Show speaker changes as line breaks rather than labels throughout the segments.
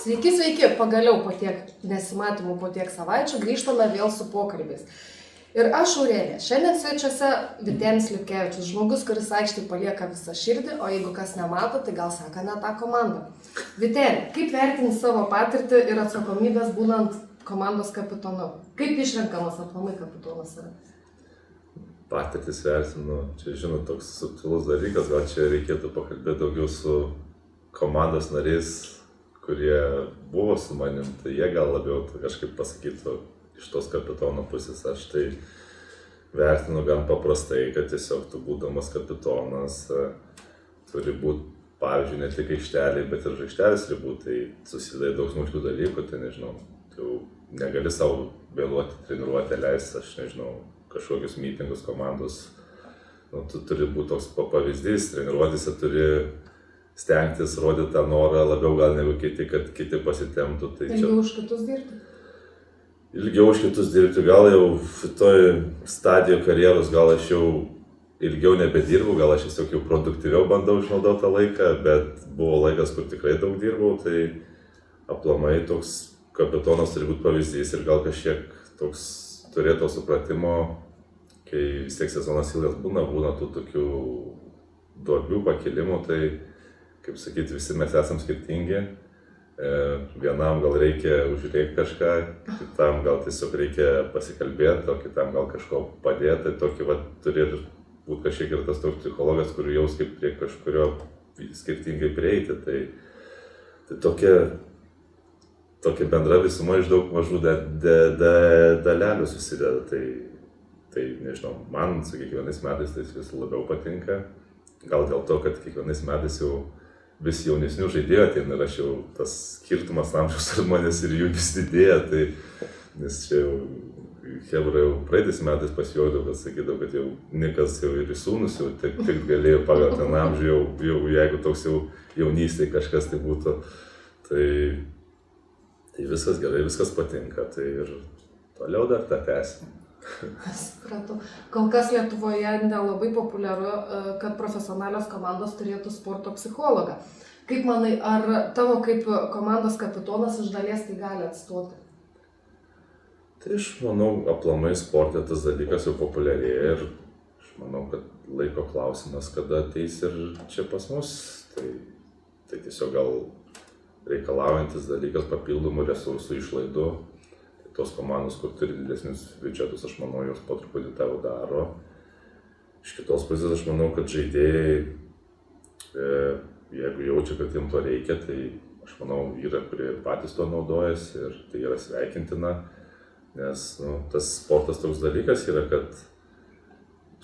Sveiki, sveiki, pagaliau po tiek nesimatymų, po tiek savaičių grįžtame vėl su pokalbiais. Ir aš Aurelija, šiandien svečiuose Vytenis Lipkevičius, žmogus, kuris aikštėje palieka visą širdį, o jeigu kas nemato, tai gal seka ne tą komandą. Vyteni, kaip vertini savo patirtį ir atsakomybės būnant komandos kapitonu? Kaip išrenkamas aplamai kapitonas yra?
Patirtis vertinu, čia žinot, toks subtilus dalykas, gal čia reikėtų pakalbėti daugiau su komandos nariais, kurie buvo su manim, tai jie gal labiau kažkaip pasakytų iš tos kapitono pusės. Aš tai vertinu gan paprastai, kad tiesiog tu būdamas kapitonas turi būti, pavyzdžiui, ne tik aikštelėje, bet ir aikštelės ribų, tai susideda daug smulkių dalykų, tai nežinau, tu negali savo vėluoti treniruotę leisti, aš nežinau, kažkokius mitingus komandos, tu turi būti toks pavyzdys, treniruotėse turi stengtis rodyti tą norą labiau gal negu kiti, kad kiti pasitemtų. Tai
ilgiau už kitus dirbti?
Ilgiau už kitus dirbti, gal jau toj stadijoje karjeros, gal aš jau ilgiau nebedirbu, gal aš tiesiog jau produktyviau bandau išnaudoti tą laiką, bet buvo laikas, kur tikrai daug dirbau, tai aplamai toks kapitonas turi būti pavyzdys ir gal kažkiek toks turėto supratimo, kai vis tiek sezonas ilgas būna tų tokių duobių pakilimų, tai kaip sakyti, visi mes esam skirtingi, vienam gal reikia užrėkti kažką, kitam gal tiesiog reikia pasikalbėti, o kitam gal kažko padėti, tai tokį turėtų būti kažkiek ir tas toks psichologas, kur jaus kaip prie kažkurio skirtingai prieiti, tai tokia bendra visuma iš daug mažų dalelių susideda, tai nežinau, man su kiekvienais metais tai vis labiau patinka, gal dėl to, kad kiekvienais metais jau vis jaunesnių žaidėjų ateina ir aš jau tas skirtumas amžiaus ar manęs ir jų vis didėja, tai nes čia jau Hebra jau praeitais metais pasijuokdavo, kad sakydavo, kad jau Nikas jau ir sūnus jau tik galėjo pagal ten amžių, jau jeigu toks jau jaunystėje kažkas tai būtų, tai viskas gerai, viskas patinka, tai ir toliau dar tą tęsim.
Supratau. Kol kas Lietuvoje nelabai populiaru, kad profesionalios komandos turėtų sporto psichologą. Kaip manai, ar tavo kaip komandos kapitonas iš dalies tai gali atstoti?
Tai aš manau, aplamai sporte tas dalykas jau populiarėja ir aš manau, kad laiko klausimas, kada ateis ir čia pas mus. Tai tiesiog gal reikalaujantis dalykas papildomų resursų, išlaidų. Tos komandos, kur turi didesnius biudžetus, aš manau, jos po truputį tavo daro. Iš kitos pusės aš manau, kad žaidėjai, jeigu jaučia, kad jiems to reikia, tai aš manau, yra, kurie patys to naudojasi ir tai yra sveikintina, nes tas sportas toks dalykas yra, kad,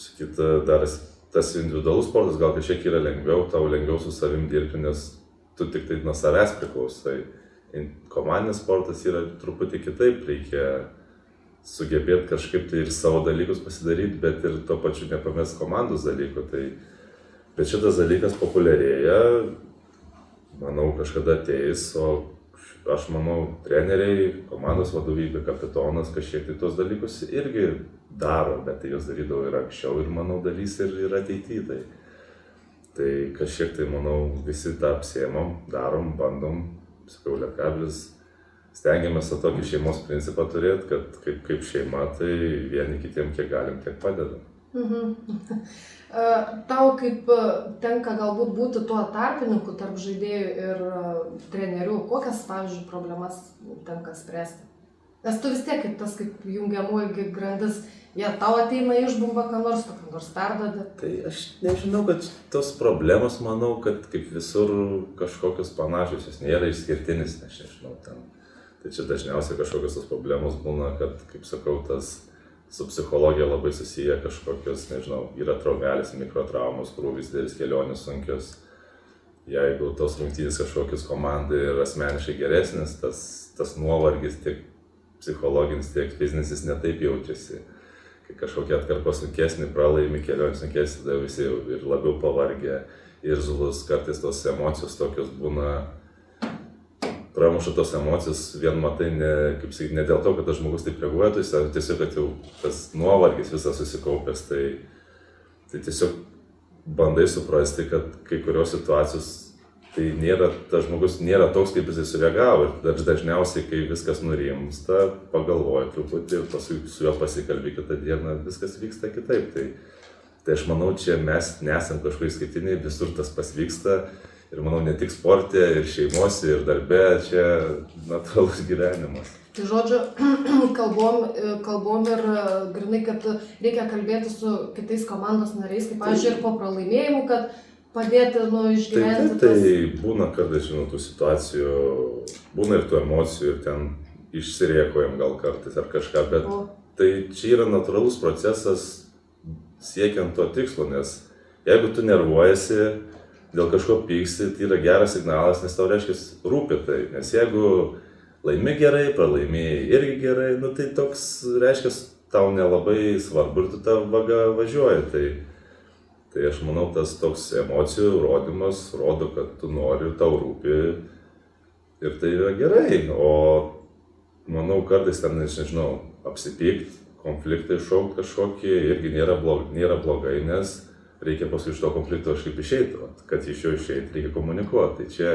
sakyt, dar tas individualus sportas gal kažkiek yra lengviau, tau lengviau su savim dirbti, nes tu tik tai nuo savęs priklausai. Komandinis sportas yra truputį kitaip, reikia sugebėti kažkaip tai ir savo dalykus pasidaryti, bet ir tuo pačiu nepamest komandos dalykų. Bet šitas dalykas populiarėja, manau, kažkada ateis, o aš manau, treneriai, komandos vadovybė, kapitonas kažkiek tai tos dalykus irgi daro, bet tai jos darydavo ir anksčiau ir manau darys ir ateityje. Tai kažkiek tai manau visi tą apsiėmam, darom, bandom. Sakau, Lietkabelis, stengiamės tą tokį šeimos principą turėti, kad kaip šeima, tai vieni kitiem kiek galim, tiek padedam.
Tau kaip tenka galbūt būti tuo tarpininku tarp žaidėjų ir trenerių, kokias, pavyzdžiui, problemas tenka spręsti? Nes tu vis tiek kaip jungiamoji grandis, jie tau ateina išbumba, ką nors perdada.
Tai aš nežinau, kad tos problemos, manau, kad kaip visur kažkokios panašios, jos nėra išskirtinis, aš nežinau ten. Tai čia dažniausiai kažkokios tos problemos būna, kad, kaip sakau, tas su psichologija labai susiję kažkokios, nežinau, yra traumelės, mikrotraumos, krūvis, didelis kelionės sunkios. Jeigu tos rungtynės kažkokios komandai ir asmeniškai geresnis, tas nuovargis tiek psichologinis, tiek fizinis jis netaip jaučiasi. Kai kažkokia atkarpa sunkesnė, pralaimi kelionė sunkesnė, tada visi jau ir labiau pavargę, ir zulus, kartais tos emocijos tokios būna, pramuša tos emocijos, vien matai, ne dėl to, kad tas žmogus taip reaguoja, tai tiesiog, kad jau tas nuovargis visas susikaupęs, tai tiesiog bandai suprasti, kad kai kurios situacijos tai tas žmogus nėra toks, kaip jisai sureagavo. Ir dažniausiai, kai viskas nurimsta, pagalvoja truputį ir paskui su juo pasikalbi kitą dieną, viskas vyksta kitaip. Tai aš manau, čia mes nesam kažkokie išskirtiniai, visur tas pasvyksta. Ir manau, ne tik sporte, ir šeimose, ir darbe, čia natūralus gyvenimas.
Tai žodžiu, kalbom ir grinai, kad reikia kalbėti su kitais komandos nariais, kaip pavyzdžiui, ir po pralaimėjimų, kad padėti išgyventi.
Tai būna kartais, žinau, tų situacijų, būna ir tų emocijų, ir ten išsiriekojam gal kartais ar kažką, bet tai čia yra natūralus procesas siekiant to tikslo, nes jeigu tu nervuojasi, dėl kažko pyksti, tai yra geras signalas, nes tau reiškia rūpi tai, nes jeigu laimi gerai, pralaimėjai irgi gerai, tai toks reiškia tau nelabai svarbu ir tu tą vagą važiuoji. Tai aš manau, tas toks emocijų rodymas rodo, kad tu nori, tau rūpi ir tai yra gerai. O manau, kartais ten, nežinau, apsipykti, konfliktą iššaukti kažkokį irgi nėra blogai, nes reikia paskui iš to konflikto kažkaip išeiti. Kad iš jo išeiti, reikia komunikuoti. Tai čia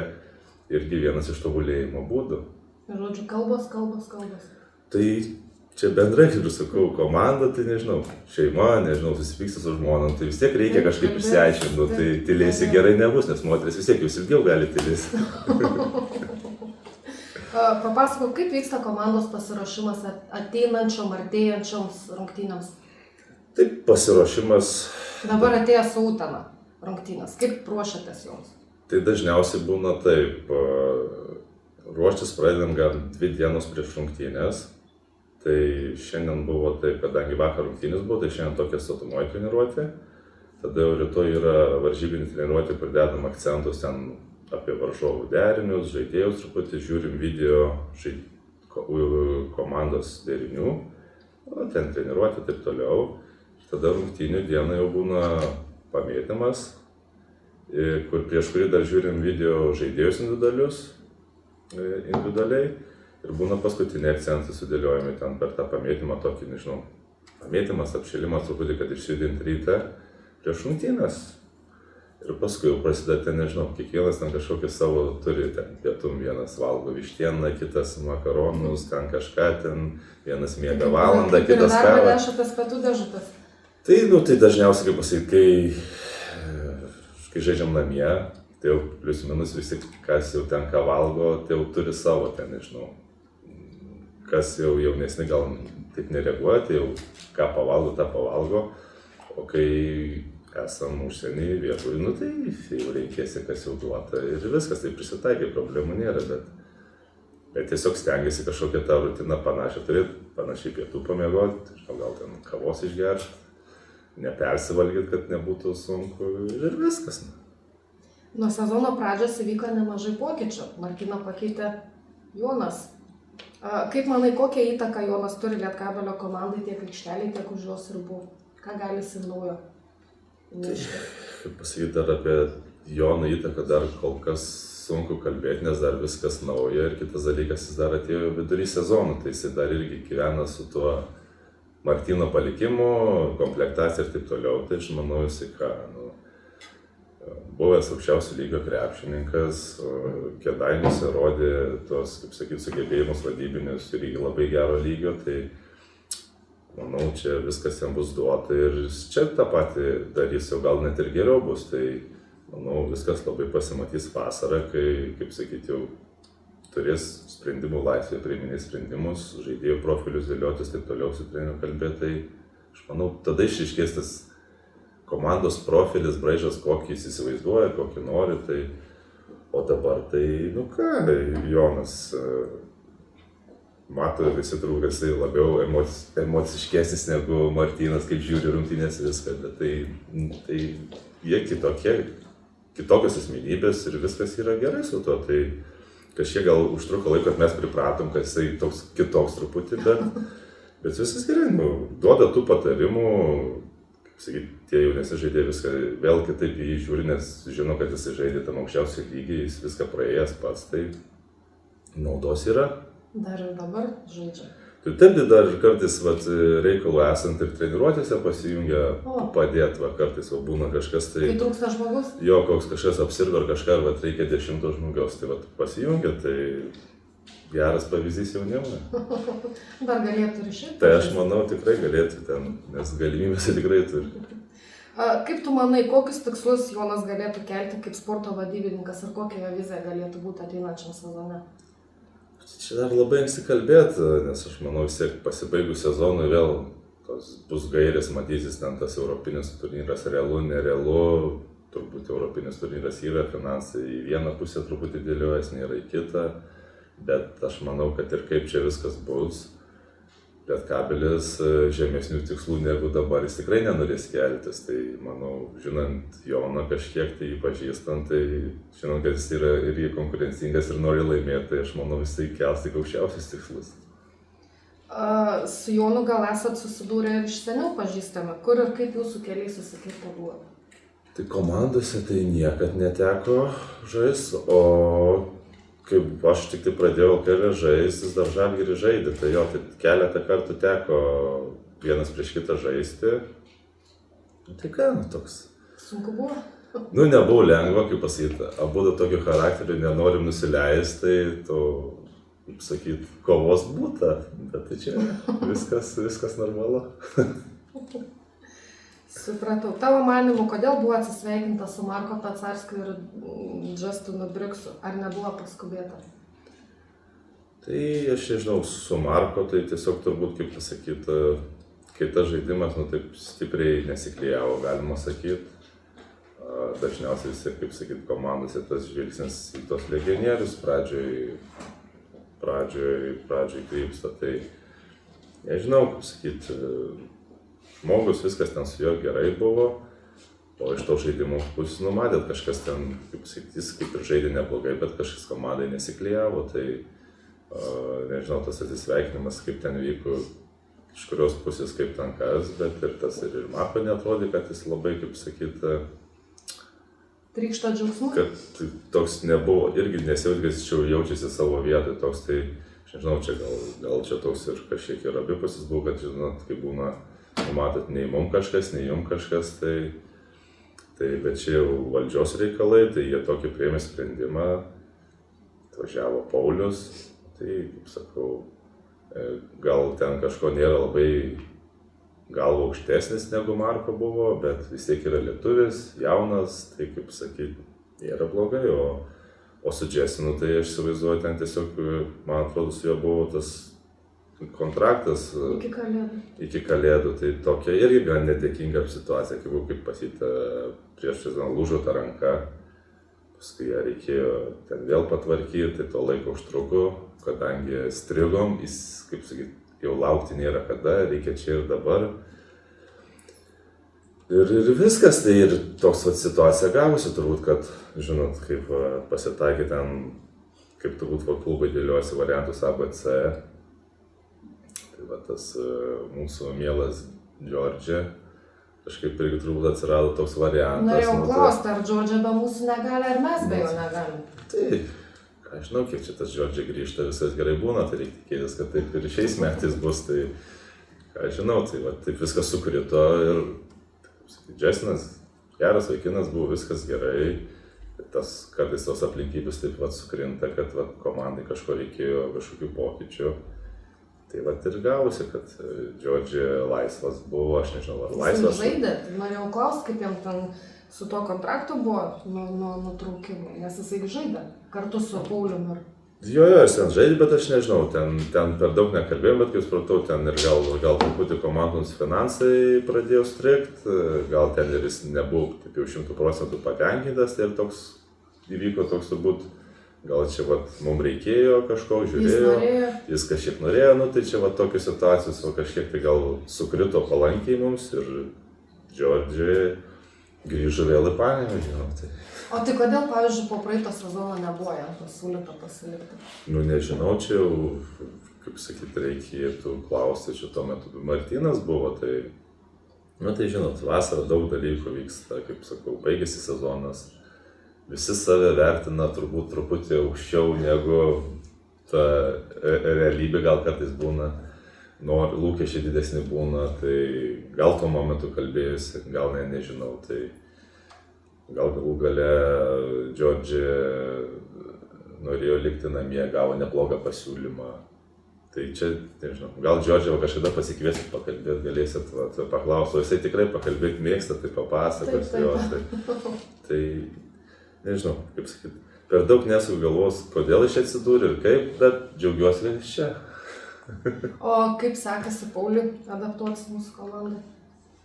irgi vienas iš tobulėjimo būdų.
Žodžiu, kalbos.
Tai čia bendrai, kaip ir sakau, komanda, tai nežinau, šeima, nežinau, susipyksta su žmona, tai vis tiek reikia kažkaip išsiaiškinti, tai tylėsi gerai nebus, nes moteris vis tiek jūs ilgiau gali tylėsi.
Papasakok, kaip vyksta komandos pasiruošimas artėjančioms rungtynėms?
Taip, pasiruošimas.
Dabar atėjo su Utena rungtynės, kaip ruošiatės joms?
Tai dažniausiai būna taip, ruoštis pradedam gal 2 dienos prieš rungtynės. Tai šiandien buvo taip, kadangi vakar rungtynės buvo, tai šiandien tokia statomoji treniruotė. Tada jau rytoj yra varžybinė treniruotė, kur dedam akcentus ten apie varžovų derinius, žaidėjus truputį, žiūrim video komandos derinių, ten treniruotė taip toliau. Tada rungtynių diena jau būna pamėtymas, prieš kurį dar žiūrim video žaidėjus individualiai. Ir būna paskutiniai akcentai sudėliojami ten per tą pamėtymą, tokį, nežinau, pamėtymas, apšilimas truputį, kad išjudinti rytą prieš rungtynes. Ir paskui jau prasideda ten, nežinau, kiekvienas ten kažkokį savo turi, ten pietum vienas valgo vištieną, kitas makaronus, ten kažką, ten vienas miega valandą, kitas kavą.
Kaip nešatės pietų dėžutės?
Tai dažniausiai, kaip pasakyti, kai žaidžiam namie, tai jau plius minus visi, kas jau ten ką valgo, tai jau turi savo ten, nežinau. Kas jau jaunesni gal taip nereaguoja, tai jau ką pavalgo, tą pavalgo. O kai esam užsieny vietoj, tai jau reikėsi, kas jau duota ir viskas, tai prisitaikai, problemų nėra, bet tiesiog stengiasi kažkokią tą rutiną panašią turėti, panašiai pietų pamiegoti, gal ten kavos išgerti, nepersivalgyti, kad nebūtų sunku ir viskas.
Nuo sezono pradžios įvyko nemažai pokyčių. Martyną pakeitė Jonas. Kaip manai, kokią įtaką Jonas turi Lietkabelio komandai tiek aikšteliai, tiek už jos ribų? Ką gali jis naujo nešti?
Kaip pasakyti, dar apie Jono įtaką dar kol kas sunku kalbėti, nes dar viskas nauja ir kitas dalykas, jis dar atėjo vidury sezonų, tai jis dar irgi gyvena su tuo Martyno palikimu, komplektacija ir taip toliau, tai aš manau, jisai buvęs aukščiausio lygio krepšininkas, Kėdainiuose rodė tos, kaip sakyti, sugebėjimus vadybinius ir labai gero lygio, tai manau, čia viskas jam bus duota ir čia tą patį darys, jau gal net ir geriau bus, tai manau, viskas labai pasimatys vasarą, kai, kaip sakyti, jau turės sprendimų laisvę, priiminės sprendimus, žaidėjų profilius dėliotis, taip toliau su treneriu kalbėti, tai aš manau, tada išryškės tas komandos profilis, braižas, kokį jis įsivaizduoja, kokį nori, tai, o dabar tai, Jonas mato visi turbūt, kad jisai labiau emociškesnis negu Martynas, kaip žiūri rungtynės viską, bet tai jie kitokios asmenybės ir viskas yra gerai su to, tai kažkiek gal užtruko laiko, kad mes pripratom, kad jisai toks kitoks truputį, bet viskas gerai, duoda tų patarimų, sakyti, tie jaunesni žaidėjai viską vėl kitaip į jį žiūri, nes žino, kad jis žaidė tam aukščiausiai lygiai, jis viską praėjęs pats, tai naudos yra.
Dar ir dabar žaidžia.
Tai taip dar ir kartais reikalų esant ir treniruotėse pasijungia padėti, kartais būna kažkas tai...
Kai trūksta žmogus?
Jo, koks kažkas apsirgo ar kažką, ar reikia 10 žmogaus, tai pasijungia, tai geras pavyzdys jaunimui.
Dar galėtų ir šiaip?
Tai aš manau tikrai galėtų ten, nes galimybės tikrai turi.
Kaip tu manai, kokius tikslus Jonas galėtų kelti kaip sporto vadybininkas ir kokia jo vizija galėtų būti ateinančiam sezone?
Čia dar labai anksti kalbėti, nes aš manau vis tiek pasibaigus sezonui vėl bus gairės, matysis ten tas europinis turnyras realu, nerealu, turbūt europinis turnyras yra, finansai į vieną pusę truputį dėliojas, nėra į kitą, bet aš manau, kad ir kaip čia viskas bus, Lietkabelis žemesnių tikslų negu dabar jis tikrai nenorės keltis, tai manau, žinant Joną kažkiek tai jį pažįstant, tai žinant, kad jis yra ir konkurencingas ir nori laimėti, tai aš manau jisai kels tik aukščiausius tikslus.
Su Jonu gal esat susidūrę ir iš seniau pažįstami, kur ir kaip jūsų keliai susikirto buvo?
Tai komandose tai niekad neteko žaisti, o kaip aš tik tai pradėjau LKL žaisti, jis dar Žalgirį žaidė, tai jo, tai keletą kartų teko vienas prieš kitą žaisti. Tai ką, toks.
Sunku buvo?
Nebuvo lengva, kaip pasakyti, abudu tokio charakterio nenorim nusileisti, tai to, kaip sakyti, kovos būta, bet tai čia viskas normalu.
Supratau. Tavo manymu, kodėl buvo atsisveikinta su Marko Pecarskiu ir Justinu Briksu? Ar nebuvo paskubėta?
Tai aš nežinau, su Marko tai tiesiog turbūt, kaip pasakyti, kai tas žaidimas taip stipriai nesiklijavo, galima sakyti. Dažniausiai vis tiek, kaip sakyti, komandose tas žvilgsnis į tos legionierius pradžioj krypsta. Tai nežinau, kaip sakyti, žmogus, viskas ten su juo gerai buvo, o iš to žaidimo pusės numatėt, kažkas ten, kaip sakyti, jis kaip ir žaidė neblogai, bet kažkas komandai nesiklijavo, tai nežinau, tas atsisveikinimas, kaip ten vyko, iš kurios pusės kaip ten kas, bet ir tas ir Marko neatrodė, kad jis labai, kaip sakyti,
trykšta džiaugsmu?
Kad toks nebuvo, irgi nesijautė, kad jis čia jaučiasi savo vietoj, toks tai, aš nežinau, čia gal čia toks ir kažkiek ir abipusis buvo, kad, žinot, kai būna, matot, nei mum kažkas, nei jum kažkas, tai bet čia jau valdžios reikalai, tai jie tokį priėmė sprendimą, atvažiavo Paulius, tai, kaip sakau, gal ten kažko nėra labai galva aukštesnis negu Marko buvo, bet vis tiek yra lietuvis, jaunas, tai, kaip sakyti, nėra blogai, o su Justinu, tai aš įsivaizduoju, ten tiesiog, man atrodo, su juo buvo tas kontraktas iki kalėdų, tai tokia irgi gan nedėkinga situacija, kaip pasita prieš sezoną lūžo ta ranka, paskui ją reikėjo ten vėl patvarkyti, tai to laiko užtruko, kadangi strigom, kaip sakyti, jau laukti nėra kada, reikia čia ir dabar. Ir viskas, tai ir toks situacija gavosi turbūt, kad, žinot, kaip pasitaikė ten, kaip turbūt klubai dėliojasi variantus ABC. Tai tas mūsų mielas Džordžia, kažkaip irgi turbūt atsirado toks variantas.
Norėjau klausti, ar Džordžia be mūsų negali, ar mes be jo negalim?
Tai, ką žinau, kiek čia tas Džordžia grįžta, viskas gerai būna, tai reikia tikėtis, kad taip ir šiais metais bus, tai, ką žinau, tai taip viskas sukrito ir, Justinas, geras vaikinas buvo, viskas gerai, tas kartais tos aplinkybės taip sukrinta, kad komandai kažko reikėjo kažkokių pokyčių. Tai ir gavosi, kad Džordžia laisvas buvo, aš nežinau, ar laisvas.
Jis žaidė, norėjau klausti, kaip jam ten su tuo kontraktu buvo nuo nutraukimo, nes jisai žaidė kartu su Pauliumi.
Jo, jis ten žaidė, bet aš nežinau, ten per daug nekalbėjom, bet kaip supratau, ten ir gal truputį komandos finansai pradėjo strigti, gal ten ir jis nebuvo taip jau 100% patenkintas, tai ir toks įvyko toks turbūt. Gal čia mums reikėjo kažko, žiūrėjo, jis kažkiek norėjo, tai čia tokios situacijos, kažkiek tai gal sukrito palankiai mums ir Džordžia grįžo vėl į Panevėžį. Tai.
O tai kodėl, pavyzdžiui, po praeito sezono nebuvo jam pasiūlyta pasilikti?
Nežinau, čia jau, kaip sakyti, reikėtų klausti, čia tuo metu Martynas buvo, tai, tai žinot, vasarą daug dalykų vyksta, kaip sakau, baigėsi sezonas. Visi save vertina turbūt truputį aukščiau negu ta realybė gal kartais būna. lūkesčiai didesni būna, tai gal tuo momentu kalbėjusi, gal nežinau, tai gal galų gale Džordži norėjo likti namie, gavo neblogą pasiūlymą. Tai čia, nežinau, gal Džordžio kažkada pasikviesit pakalbėti, galėsit paklausti, o jisai tikrai pakalbėti mėgsta, tai papasakos jos. Tai nežinau, kaip sakyti, per daug nesu galvos, kodėl iš atsidūrė ir kaip, bet džiaugiuosi, kad iš čia.
O kaip sekasi Pauliui adaptuotis mūsų komandai?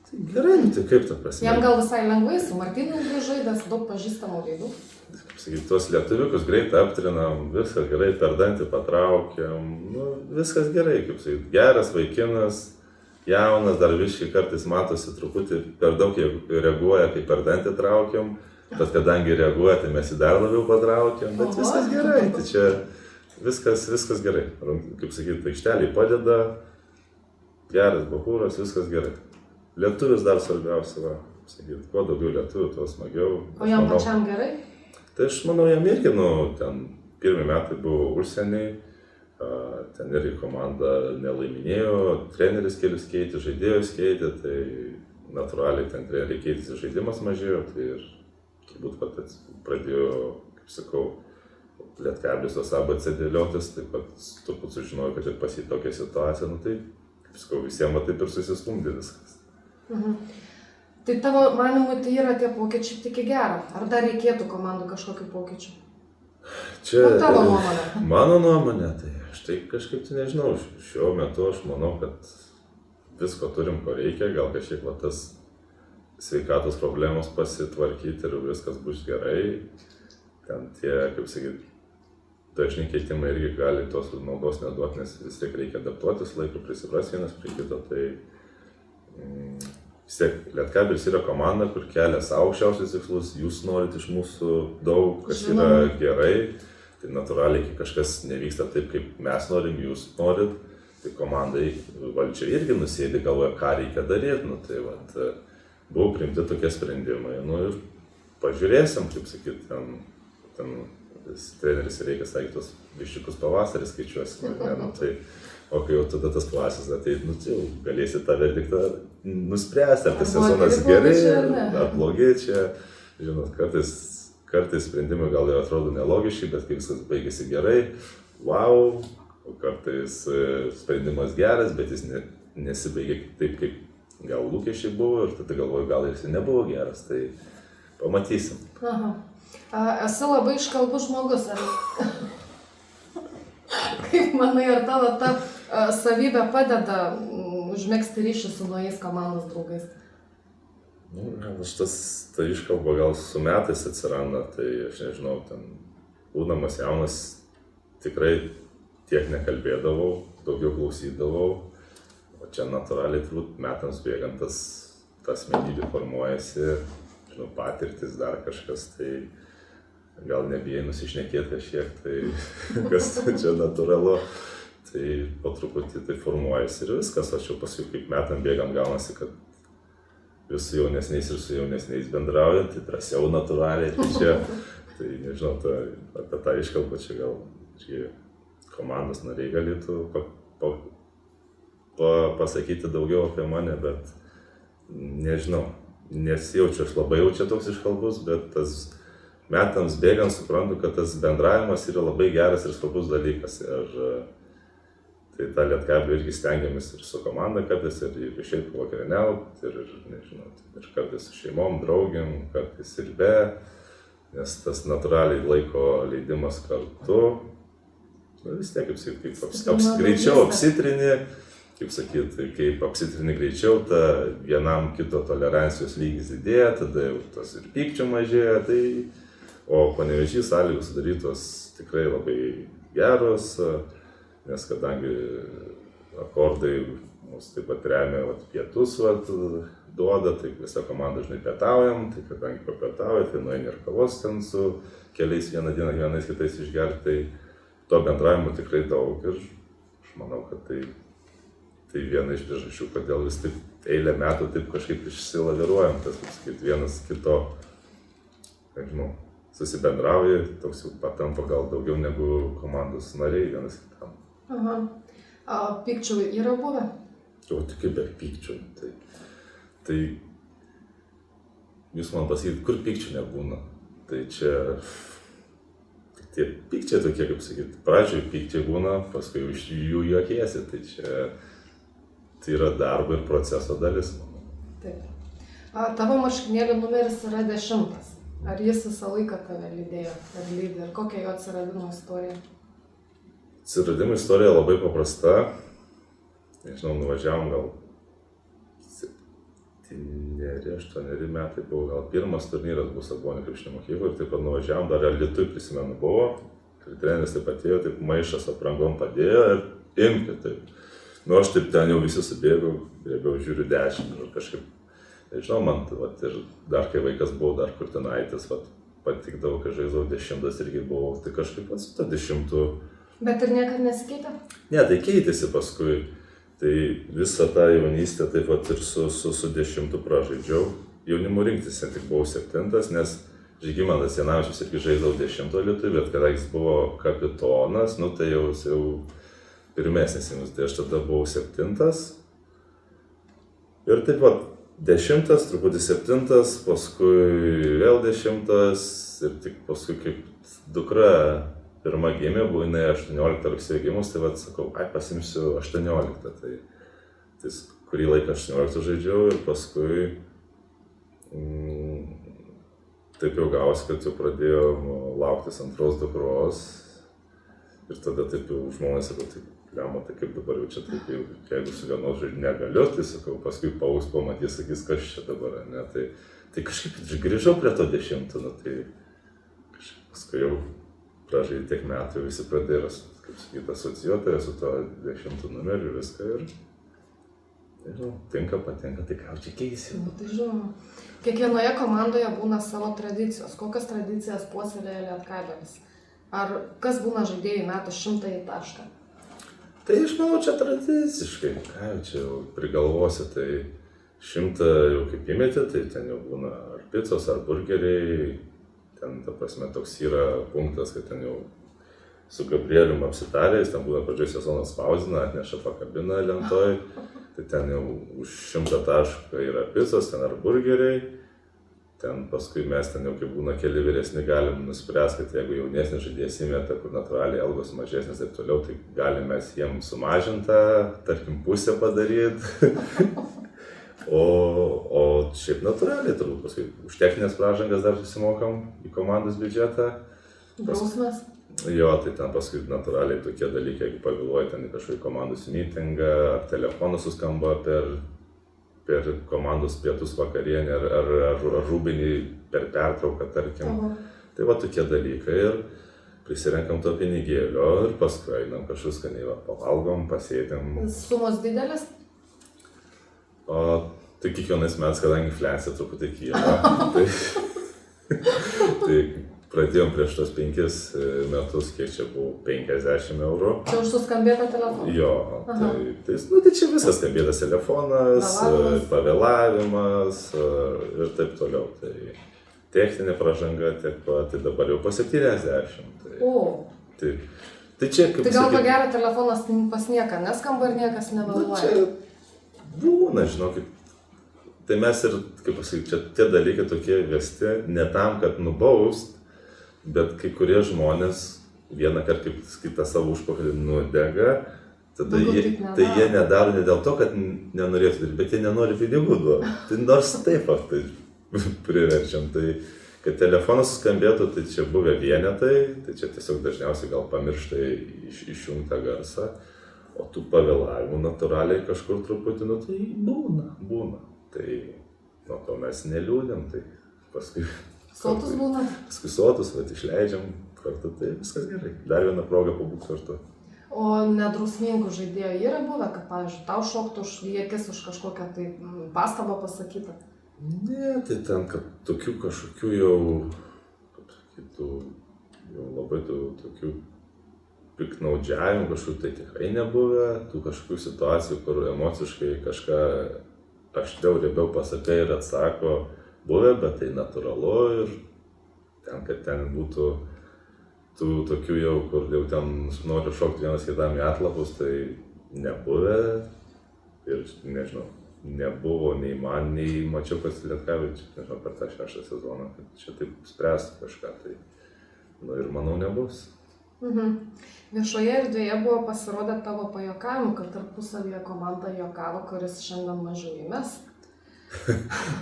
Tai gerai, tai kaip ta prasme?
Jam gal visai lengvai, su Martynu žaidęs, daug pažįstamų veidų.
Kaip sakyti, tuos lietuviukus greit aptrinam, viskas gerai, per dantį patraukiam, viskas gerai, kaip sakyti, geras vaikinas, jaunas, dar viškai kartais matosi truputį per daug reaguoja, kai per dantį traukiam, bet kadangi reaguoja, tai mes jį dar labiau patraukiam, bet viskas gerai, tai čia viskas gerai. Kaip sakyti, aikšteliai padeda, geras bahūras, viskas gerai. Lietuvis dar svarbiausia, va, sakyti, kuo daugiau lietuvių, tuo smagiau.
O jam pačiam gerai?
Tai aš manau, jam irgi, ten pirmi metai buvo užsieniai, ten irgi komanda nelaiminėjo, treneris kelius keitė, žaidėjus keitė, tai natūraliai ten treneriai keitėsi, žaidimas mažėjo, tai ir turbūt pat pradėjo, kaip sakau, Lietkablis tos ABC dėliotis, taip pat turbūt sužinojau, kad ir pas jį tokia situacija, tai, kaip sakau, visiems taip ir susiskumdė viskas.
Tai tavo manimui tai yra tie pokyčiai tik į gerą? Ar dar reikėtų komandų kažkokių pokyčių?
Čia
tavo nuomonė?
Mano nuomonė, tai aš tai kažkaip tai nežinau, šiuo metu aš manau, kad visko turim, ko reikia, gal kažkiek va tas sveikatos problemos pasitvarkyti ir viskas bus gerai. Ten tie, kaip sakyti, dažni keitimai irgi gali tos naudos neduoti, nes vis tiek reikia adaptuotis laiku, prisiprasti vienas prie kito, tai vis tiek Lietkablis yra komanda, kur kelia savo aukščiausius tikslus, jūs norit iš mūsų daug, kas yra gerai, tai natūraliai, kai kažkas nevyksta taip, kaip mes norim, jūs norit, tai komandai valdžia irgi nusėdi, galvoja, ką reikia daryti, tai vat, buvo priimti tokie sprendimai, ir pažiūrėsim, kaip sakyti, ten treneris reikia sakyti, tos viščiukus pavasarį skaičiuosim, tai o kai jau tada tas klasės, tai jau galėsi tą verdiktą nuspręsti, ar tas sezonas gerai, ar blogai čia. Žinot, kartais sprendimai gal ir atrodo nelogiški, bet kai viskas baigėsi gerai, wow, o kartais sprendimas geras, bet jis nesibaigė taip, kaip gal lūkesčiai buvo ir tada galvoju, gal jis nebuvo geras, tai pamatysim.
Esi labai iškalbus žmogus, ar... Kaip manai, ar tavo ta savybė padeda užmegzti ryšį su naujais komandos draugais?
Ta iškalba gal su metais atsiranda, tai aš nežinau, ten būdamas jaunas tikrai tiek nekalbėdavau, daugiau klausydavau, o čia natūraliai turbūt metams bėgant ta asmenybė formuojasi, žinau, patirtis dar kažkas, tai gal nebijai nusišnekėti kažkiek, tai kas čia natūralu, tai po truputį tai formuojasi ir viskas, o čia paskui kaip metam bėgant gaunasi, kad vis su jaunesniais ir su jaunesniais bendraujant, tai drąsiau natūraliai, tai čia, tai nežinau, apie tą iškalbą čia gal komandos nariai galėtų pasakyti daugiau apie mane, bet nežinau, nesijaučiu, aš labai jaučiu toks iškalbus, bet tas metams bėgant suprantu, kad tas bendravimas yra labai geras ir svarbus dalykas. Ir tai tą Lietkablį irgi stengiamės ir su komanda kartais, ir išeit vakarieniauti, ir nežinau, ir kartais su šeimom, draugiam, kartais ir be, nes tas natūraliai laiko leidimas kartu, vis tiek, kaip sakyti, greičiau apsitrini, kaip sakyti, kaip apsitrini greičiau, ta vienam kito tolerancijos lygis didėja, tada jau tas ir pykčio mažėja, tai o Panevėžy sąlygos sudarytos tikrai labai geros, nes kadangi akordai mus taip pat remia pietus duoda, tai visą komandą žinai pietaujam, tai kadangi papietauja, tai nueini ir kavos ten su keliais vieną dieną vienais kitais išgerti, tai to bendravimo tikrai daug ir aš manau, kad tai viena iš priežasčių, kodėl vis taip eilę metų taip kažkaip išsilaviruojam, tas, kaip sakyti, vienas kito, nežinau, susibendrauja, toks jau patampa gal daugiau negu komandos nariai vienas kitam.
Pykčių yra buvę?
O tik kaip be pykčių. Tai jūs man pasakyti, kur pykčių nebūna. Tai čia tie pykčiai tokie, kaip sakyti, pradžioj pykčiai būna, paskui iš jų juokiesi. Tai čia tai yra darbo ir proceso dalis.
Taip. Tavo marškinėlių numeris yra 10. Ar jis visą laiką tave lydėjo, ar lydi, ir kokia jo atsiradimo istorija?
Atsiradimo istorija labai paprasta. Nežinau, nuvažiavom gal 7-8 metai buvo, gal pirmas turnyras buvo Sabonio krepšinio mokykloje ir taip pat nuvažiavom, dar Alytuj prisimenu buvo, ir treneris taip atėjo, taip maišas aprangom padėjo ir imkit taip. Nu aš taip ten jau visi subėgau, žiūriu 10 ir kažkaip, nežinau, man ir dar kai vaikas buvau, dar Kurtinaitis, patikdavo, kai žaisdavau 10 irgi buvau, tai kažkaip su to 10.
Bet ir niekad nesikeitė?
Ne, tai keitėsi paskui. Tai visą tą jaunystę taip pat ir su 10 pražaidžiau. Jaunimo rinktyse tik buvau 7, nes Žygimantas Janavičius irgi žaisdavo 10 Alytuj, bet kadangi jis buvo kapitonas, nu tai jau pirmesnis jums, tai aš tada buvau 7. Ir taip pat 10, truputį 7, paskui vėl 10 ir tik paskui kaip dukra pirma gimė, buvo jinai 18 rugsėjo gimus, tai sakau, pasimsiu 18. Tai kurį laiką 18 žaidžiau ir paskui taip jau gavosi, kad jau pradėjom lauktis antros dukros. Ir tada taip jau žmonės sakau, tai kaip dabar jau čia taip, jeigu su vienos žaidžiu negaliu, tai sakau, paskui paaugs pamatys, sakys, kas čia dabar, ne? Tai kažkaip grįžau prie to 10, tai kažkaip paskui jau pražaidė tiek metų, visi pradėjo, kaip sakyti, asocijuoti su to 10 numeriu viską ir, nežinau, tinka, patinka, tai ką čia keisi.
Tai žinoma. Kiekvienoje komandoje būna savo tradicijos. Kokias tradicijas puoselėja Lietkabelis? Ar kas būna žaidėjai metų 100 tašką?
Tai aš manau, čia tradiciškai, ką jau čia jau prigalvosi, tai 100 jau kaip įmeti, tai ten jau būna ar picos, ar burgeriai. Ten, ta prasme, toks yra punktas, kad ten jau su Gabrielium apsitarė, jis ten būna pradžioj sezoną spausdina, atneša pakabina lentoj, tai ten jau už 100 tašką yra picos, ten ar burgeriai, ten paskui mes ten jau kaip būna keli vyresni galim nuspręsti, kad jeigu jaunesnis žaidėjas įmeta, kur natūraliai algos mažesnės ir toliau, tai galim mes jiems sumažintą, tarkim, pusę padaryti. O šiaip natūraliai turbūt paskui už techninės pražangas dar susimokam į komandos biudžetą.
Bausmes?
Jo, tai ten paskui natūraliai tokie dalykai, jeigu pavėluoji ten į kažkokį komandos mitingą, ar telefonas suskamba per komandos pietus vakarienę, ar rūbinį per pertrauką, tarkim. Tai va tokie dalykai ir prisirenkam to pinigėlio ir paskui einam kažkur skaniai, pavalgom, pasėdėm.
Sumos didelės?
Tai kiekvienais metais, kadangi infliacija truputį kyla, tai pradėjom prieš tos 5 metus, kiek čia buvo 50 eurų.
Čia už suskambėtą telefoną?
Jo, tai čia visas skambėtas telefonas, pavėlavimas ir taip toliau. Tai techninė pražanga tiek pat, tai dabar jau po 70. Tai čia kaip...
Tai gal ko gero telefonas pas nieką neskamba ir niekas nevėluoja?
Būna, žinokit, tai mes ir, kaip pasakyti, čia tie dalykai tokie vesti ne tam, kad nubaust, bet kai kurie žmonės vieną kartą kaip kitą savo užpakalį nudega, tada jie nedaro ne dėl to, kad nenorėtų daryti, bet jie nenori pinigų duoti. Tai nors taip pat tai priverčiam, tai kad telefonas suskambėtų, tai čia buvę vienetai, tai čia tiesiog dažniausiai gal pamirštai išjungtą garsą. O tų pavėlavimų natūraliai kažkur truputį, nu tai būna. Tai nuo to mes neliūdėm, tai paskui...
Sotus būna?
Paskui sotus, bet išleidžiam kartu, tai viskas gerai. Dar vieną progą pabūti kartu.
O nedrausmingų žaidėjų yra buvę, kad, pavyzdžiui, tau šoktų už akis už kažkokią tai pastabą pasakytą?
Ne, tai ten, kad tokių kažkokių jau, kaip sakytų, jau labai tokių piknaudžiavimų kažkokių tai tikrai nebuvę, tų kažkokių situacijų, kur emociškai kažką aštriau, riebiau pasakai ir atsako buvę, bet tai natūralu ir ten, kad ten būtų tų tokių jau, kur jau ten noriu šokti vienas kitam į atlapus, tai nebuvę ir, nežinau, nebuvo nei man, nei mačiau, kad Lietkavičius, nežinau, per tą 6 sezoną, kad čia taip spręstų kažką, tai, ir manau, nebus.
Viešoje erdvėje buvo pasirodę tavo pajuokavimų, kad tarpusavyje komanda juokavo, kuris šiandien mažiau įmes.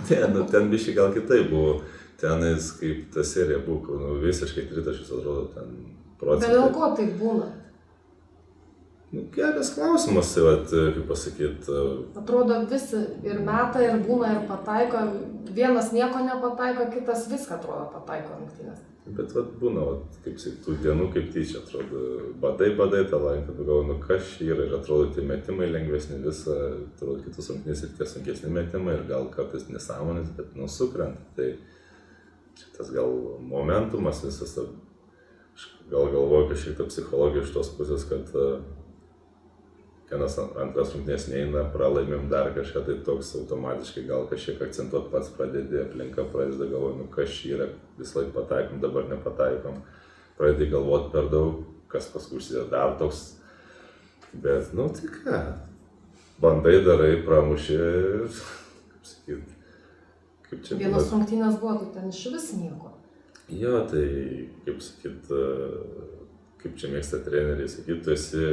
Ten biškai gal kitaip buvo. Tenais, kaip ta serija buvo, visiškai tritaškis atrodo ten procentai.
Bet dėl ko tai būna?
Geras klausimas, tai kaip pasakyt.
Atrodo visi ir meta, ir būna, ir pataiko. Vienas nieko nepataiko, kitas viską atrodo pataiko rungtynės. Bet
būna, kaip sakyt, tų dienų kaip tyčia atrodo. Badai tą laiką, galvoju, kas čia yra. Ir atrodo, tie metimai lengvesni visą, atrodo, kitus rungtynės ir tie sunkesni metimai. Ir gal kartais nesąmonės, bet sukrenta. Tai šitas gal momentumas visas. Gal galvoju kažkiek tą psichologiją iš tos pusės, kad vienas antras rungtynės neina, pralaimim dar kažką, tai toks automatiškai gal kažkiek akcentuot pats pradedi, aplinka pradeda galvoju, kas čia yra, visą laiką pataikom, dabar nepataikom, pradedi galvoti per daug, kas paskui užsideda dar toks, bet, tai ką, bandai, darai, pramuši, kaip sakyt, kaip čia.
Vienas rungtynės buvo, tai ten iš vis nieko.
Jo, tai, kaip sakyt, kaip čia mėgsta treneriai, sakyt, tu esi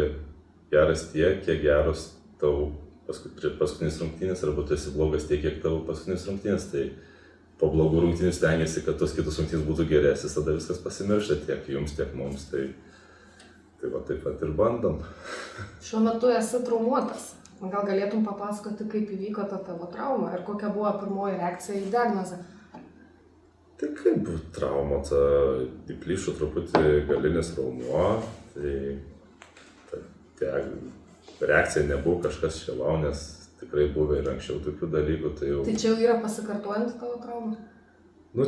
geras tiek, kiek geros tavo paskutinis rungtynės, arba tu esi blogas tiek, kiek tavo paskutinis rungtynės, tai po blogų rungtynių stengiasi, kad tos kitos rungtynės būtų geresnis, tada viskas pasimiršta tiek jums, tiek mums, tai va taip pat ir bandom.
Šiuo metu esi traumuotas. Gal galėtum papasakoti, kaip įvyko ta tavo trauma ir kokia buvo pirmoji reakcija į diagnozę?
Tai kaip trauma, įplyšo truputį galinis raumuo, tai reakcija nebuvo kažkas šėlau, nes tikrai buvo ir anksčiau tokių dalykų.
Tai čia jau yra pasikartojanti tavo trauma?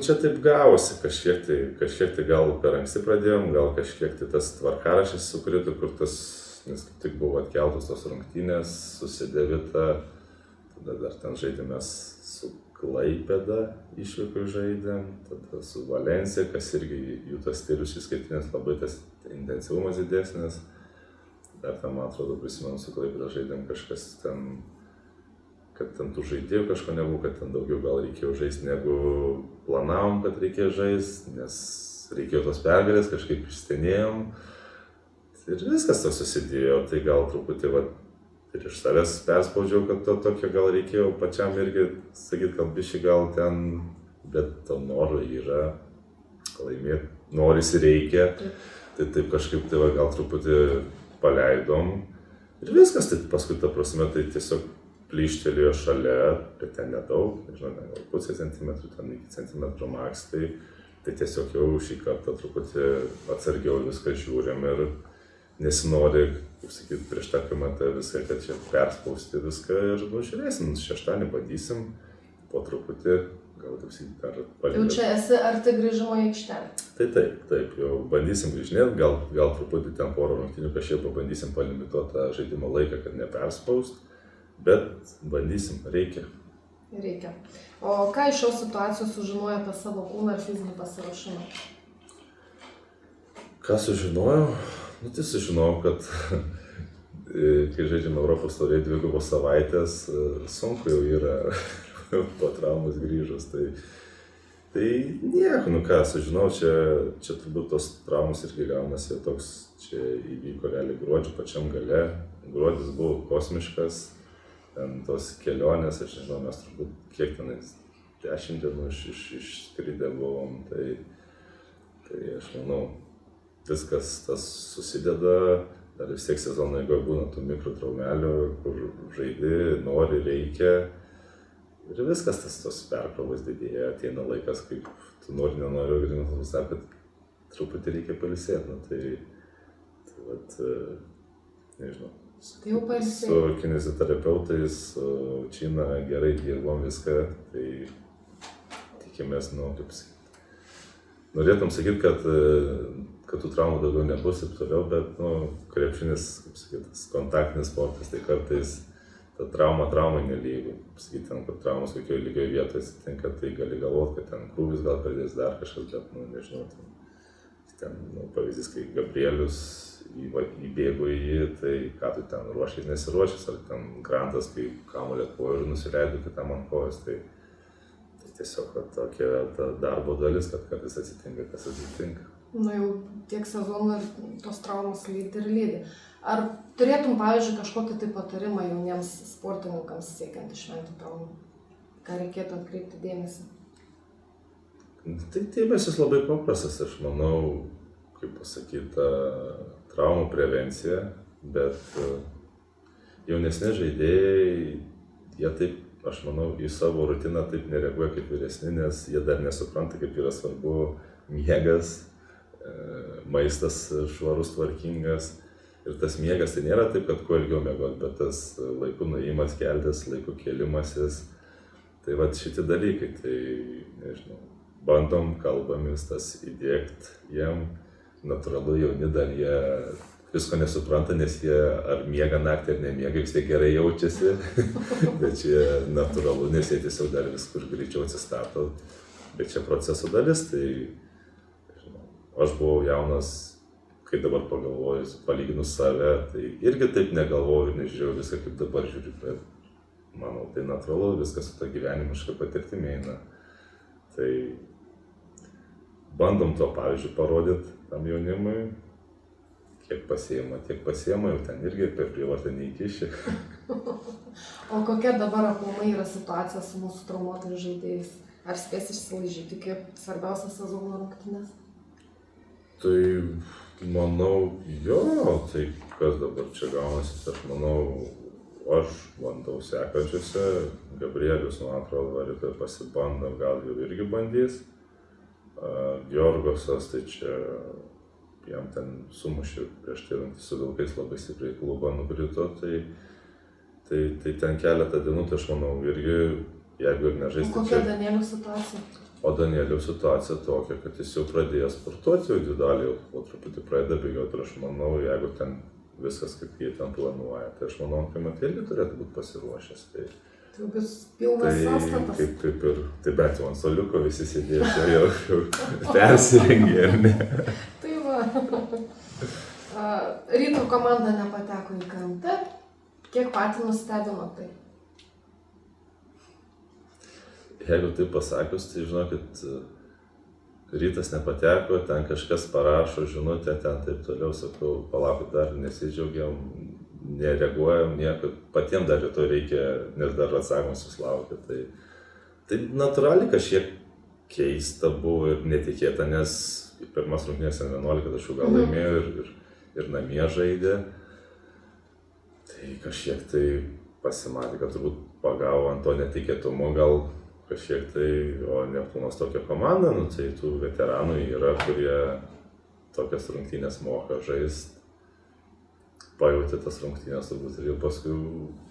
Čia taip gavosi, kažkiek tai gal per anksti pradėjom, gal kažkiek tai tas tvarkaraštis sukrito, kur tas, nes kaip tik buvo atkeltos tos rungtynės, susidėvita, tada dar ten žaidėmės su Klaipėda, išvykoj žaidėm, tada su Valencija, kas irgi jų tas stilius išskirtinis, labai tas intensyvumas didesnis. Dar ten, man atrodo, prisimenu, su Klaipėda žaidėm kažkas ten, kad ten tų žaidėjų kažko nebuvo, kad ten daugiau gal reikėjo žaisti, negu planavom, kad reikėjo žaisti, nes reikėjo tos pergalės, kažkaip išstenėjom. Ir viskas tas susidėjo, tai gal truputį, ir iš savęs perspaudžiau, kad to tokio gal reikėjo pačiam irgi sakyti, kad bišį gal ten, bet to noro yra laimėti, norisi reikia, tai taip kažkaip tai gal truputį paleidom ir viskas, tai paskui ta prasme, tai tiesiog plyštelėjo šalia, bet ten nedaug, nežinau, gal pusę centimetrų, ten iki centimetrų maks, tai tiesiog jau šį kartą truputį atsargiau viską žiūrim ir nesinori, kaip sakyt, prieš tą kamatą viską, kad čia perspausti viską ir žiūrėsim, šeštadienį bandysim, po truputį, gal taip sakyt, dar palydėti.
Jau čia esi arti grįžimo į aikštelę?
Tai taip, jau bandysim grįžinėti, gal truputį ten porą rungtynių kažkiek pabandysim palimituoti tą žaidimo laiką, kad neperspaust, bet bandysim, reikia.
Reikia. O ką iš šios situacijos sužinojo apie savo kūną ir fizinį pasiruošimą?
Ką sužinojau? Tai sužinojau, kad kai žaidžiam Europos taurėj 2 savaitės, sunku jau yra po traumos grįžus, tai nieko, ką sužinau, čia turbūt tos traumos irgi gaunasi jau toks, čia įvyko realiai gruodžio pačiam gale, gruodis buvo kosmiškas, ten tos kelionės, aš nežinau, mes turbūt kiek tenais 10 dienų išskridę buvom, tai aš manau, viskas tas susideda, dar vis tiek sezono eigoje būna tų mikrotraumelių, kur žaidi, nori, reikia. Ir viskas tos perkrovos didėja, ateina laikas, kaip tu nori, nenori, organizatorius sako, kad truputį reikia pailsėti. Nežinau. Su kineziterapeutais, su Čina gerai dirbom viską, tai tikimės, kaip sakyti. Norėtum sakyti, kad tų traumų daugiau nebus ir toliau, bet, krepšinis, kaip sakytas, kontaktinis sportas, tai kartais ta traumai nelygu. Sakyti, ten, kad traumos kokioje lygioje vietoje atsitinka, tai gali galvoti, kad ten krūvis gal pradės dar kažkas, bet, nežinau, ten pavyzdys, kai Gabrielius įbėgo į jį, tai ką tu ten ruošiai, nesiruošęs, ar ten grantas, kai kamuolį atkojo ir nusileido kitam ant kojos, tai tiesiog tokia ta darbo dalis, kad kartais atsitinka, kas atsitinka.
Nu jau tiek sezonų ir tos traumas lydi ir lydi. Ar turėtum, pavyzdžiui, kažkokį tai patarimą jauniems sportininkams siekiant išvengti traumų? Ką reikėtų atkreipti dėmesį?
Tai dėmesys labai paprastas, aš manau, kaip pasakyta, traumų prevencija, bet jaunesni žaidėjai, jie taip, aš manau, į savo rutiną taip nereaguoja kaip vyresni, nes jie dar nesupranta, kaip yra svarbu miegas, maistas švarus, tvarkingas. Ir tas miegas tai nėra taip, kad kuo ilgiau miegot, bet tas laiku nuėjimas keltis, laiku kėlimasis. Tai vat šitie dalykai, tai nežinau, bandom, kalbamės tas įdiegti jiem. Natūralu, jauni dar jie visko nesupranta, nes jie ar miega naktį ar nemiega, vis tiek gerai jaučiasi. Bet čia natūralu, nes jie tiesiog dar viskur greičiau atsistato. Bet čia proceso dalis, tai nežinau, aš buvau jaunas, kai dabar pagalvojus, palyginus save, tai irgi taip negalvoju ir nežiūrėjau viską, kaip dabar žiūriu, bet manau, tai natūralu, viskas su to gyvenimiška patirtimi eina. Tai bandom to pavyzdžiui parodyti tam jaunimui, kiek pasiima, jau ten irgi per prievartą neįkiši.
O kokia dabar aplamai yra situacija su mūsų traumuotais žaidėjais? Ar spės išsilaižyti iki svarbiausios sezono rungtynės?
Tai manau, jo, tai kas dabar čia gaunasi, aš manau, aš bandau sekančiuose, Gabrielius, man atrodo, rytoj pasibando, gal jau irgi bandys. Georgosas, tai čia jam ten sumušė prieš tai su Vilkais labai stipriai klubą nukrito, tai ten keletą dienų, tai aš manau, irgi, jeigu ir nežaisti čia.
O kokia Danielio situacija?
O Danielio situacija tokia, kad jis jau pradėjo sportuoti, jau didaliai jau po truputį pradeda bėgioti ir aš manau, jeigu ten viskas kaip jie ten planuoja, tai aš manau, kai Matė irgi turėtų būti pasiruošęs.
Tai bus pilnas sąstatas.
Kaip ir, tai bent jau ant soliuko visi sėdėjo, jau persirengė, ar ne?
Tai va. Ryto komanda nepateko į KMT. Kiek patį nustebino tai?
Jeigu taip pasakius, tai žinokit, Rytas nepateko, ten kažkas parašo žinutę, ten taip toliau, sakau, palaukit, dar nesidžiaugiam, nereaguojam, nieko, patiems dar rytoj reikia, nes dar atsakymus susilaukia. Tai natūraliai kažkiek keista buvo ir netikėta, nes pirmas rungtynės 11 taškų gal laimėjo ir namie žaidė. Tai kažkiek tai pasimatė, kad turbūt pagavo ant to netikėtumo, gal kažkiek tai, o Neptūnas tokia komanda, nu tai tų veteranų yra, kurie tokias rungtynės moka žaist. Pajauti tas rungtynės turbūt ir jau paskui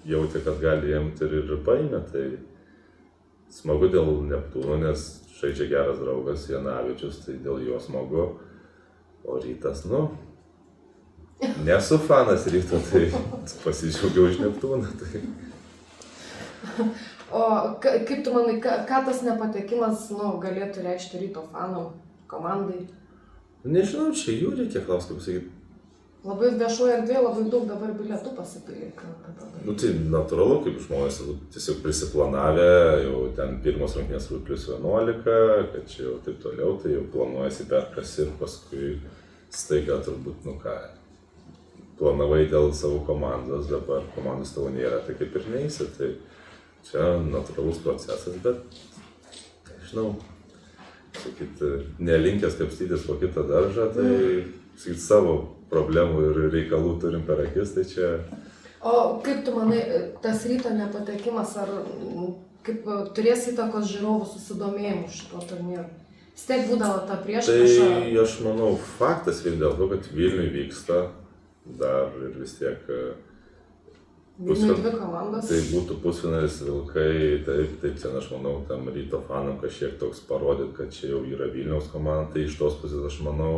jautė, kad gali imti ir paėmė. Tai smagu dėl Neptūno, nes žaidžia geras draugas Janavičius, tai dėl jo smagu. O Rytas, nu, nesu fanas Ryto, tai pasidžiaugiau už Neptūną. Tai.
O kaip tu manai, ką tas nepatekimas galėtų reikšti Ryto fanų komandai?
Nežinau, čia jų reikia klausti, kaip sakyti.
Labai viešoje erdvėje labai daug dabar bilietų pasipylė.
Nu tai natūralu, kaip žmonės tiesiog prisiplanavę, jau ten pirmos rungtynės +11, kad čia jau taip toliau, tai jau planuojasi perkasi ir paskui staiga turbūt, nu ką, planavai dėl savo komandos, dabar komandos tavo nėra, tai kaip ir neįsi, tai čia natūralus procesas, bet, nežinau, sakyti, nelinkęs kapstytis po kitą daržą, tai, sakyti, savo problemų ir reikalų turim per akis, tai čia.
O kaip tu manai, tas Ryto nepatekimas, ar kaip turės įtakos žiūrovų susidomėjimų šito turnyro? Vis tiek būdavo ta priešprieša.
Tai aš manau, faktas vien dėl to, kad Vilniui vyksta dar ir vis tiek.
Vilniui dvi komandos.
Tai būtų pusfinalis Vilkai, taip, ten aš manau, tam Ryto fanam kažkiek toks parodyt, kad čia jau yra Vilniaus komanda, tai iš tos pusės aš manau,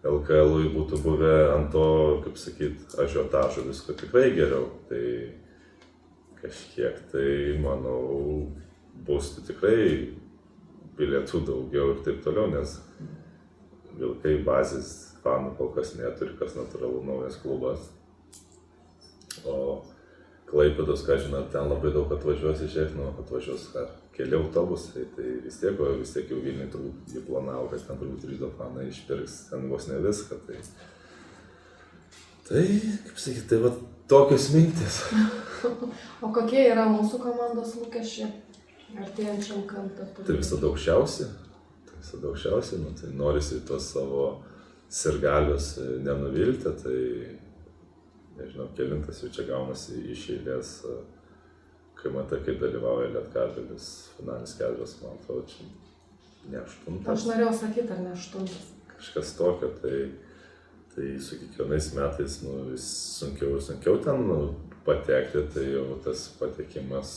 LKL-ui būtų buvę ant to, kaip sakyt, ažiotažo visko tikrai geriau. Tai kažkiek tai, manau, bus tikrai bilietų daugiau ir taip toliau, nes Vilkai bazės fanų kol kas neturi, kas natūralu naujas klubas. O Klaipėdos, ką žinot, ten labai daug atvažiuos atvažiuos keli autobusai, tai vis tiek jau Vilniui turbūt jį planavo, kad ten turbūt Ryto fanai išpirks ten vos ne viską. Tai kaip sakyti, tai va tokios mintis.
O kokie yra mūsų komandos lūkesčiai artėjančiam kampui?
Tai visada aukščiausi, tai norisi tos savo sirgalius nenuvilti, tai nežinau, kelintas jau čia gaunasi iš eilės, kai matai, kaip dalyvauja Lietkabelis, finalinis ketvirtas, man atrodo, čia ne 8.
Aš norėjau sakyti, ar ne 8.
Kažkas tokio, tai su kiekvienais metais vis sunkiau ir sunkiau ten patekti, tai jau tas patekimas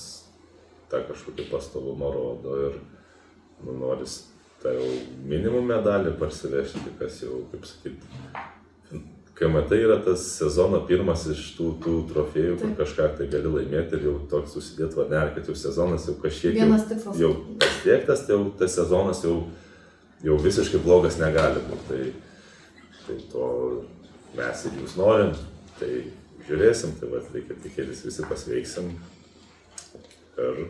tą kažkokį pastovumą rodo ir noris tą jau minimum medalį parsivežti, kas jau, kaip sakyti, KMT yra tas sezono pirmas iš tų trofėjų, kur kažką tai gali laimėti ir jau toks susidėt varnelį, kad jau sezonas jau kažkiek jau pasiektas, tai jau tas sezonas jau visiškai blogas negali būti. Tai to mes ir jūs norim, tai žiūrėsim, tai reikia tikėtis visi pasveiksim ir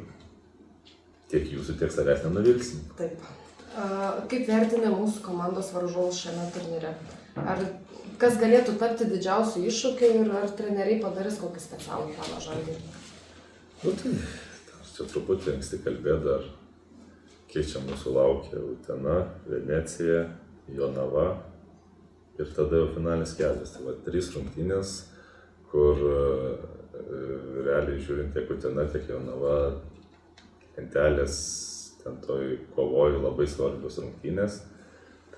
tiek jūsų, tiek savęs nenuvilsim.
Taip. Kaip vertina mūsų komandos varžovus šiame turnyre? Ar kas galėtų tapti didžiausiu iššūkiu ir ar treneriai padarys kokį specialų planą Žalgiriui?
Tai čia truputį anksti kalbėti dar, kiek čia mūsų laukia Utena, Venecija, Jonava ir tada jau finalinis kelias. Tai 3 rungtynės, kur realiai žiūrint tiek Utena, tiek Jonava lentelės ten toj kovoju labai svarbios rungtynės.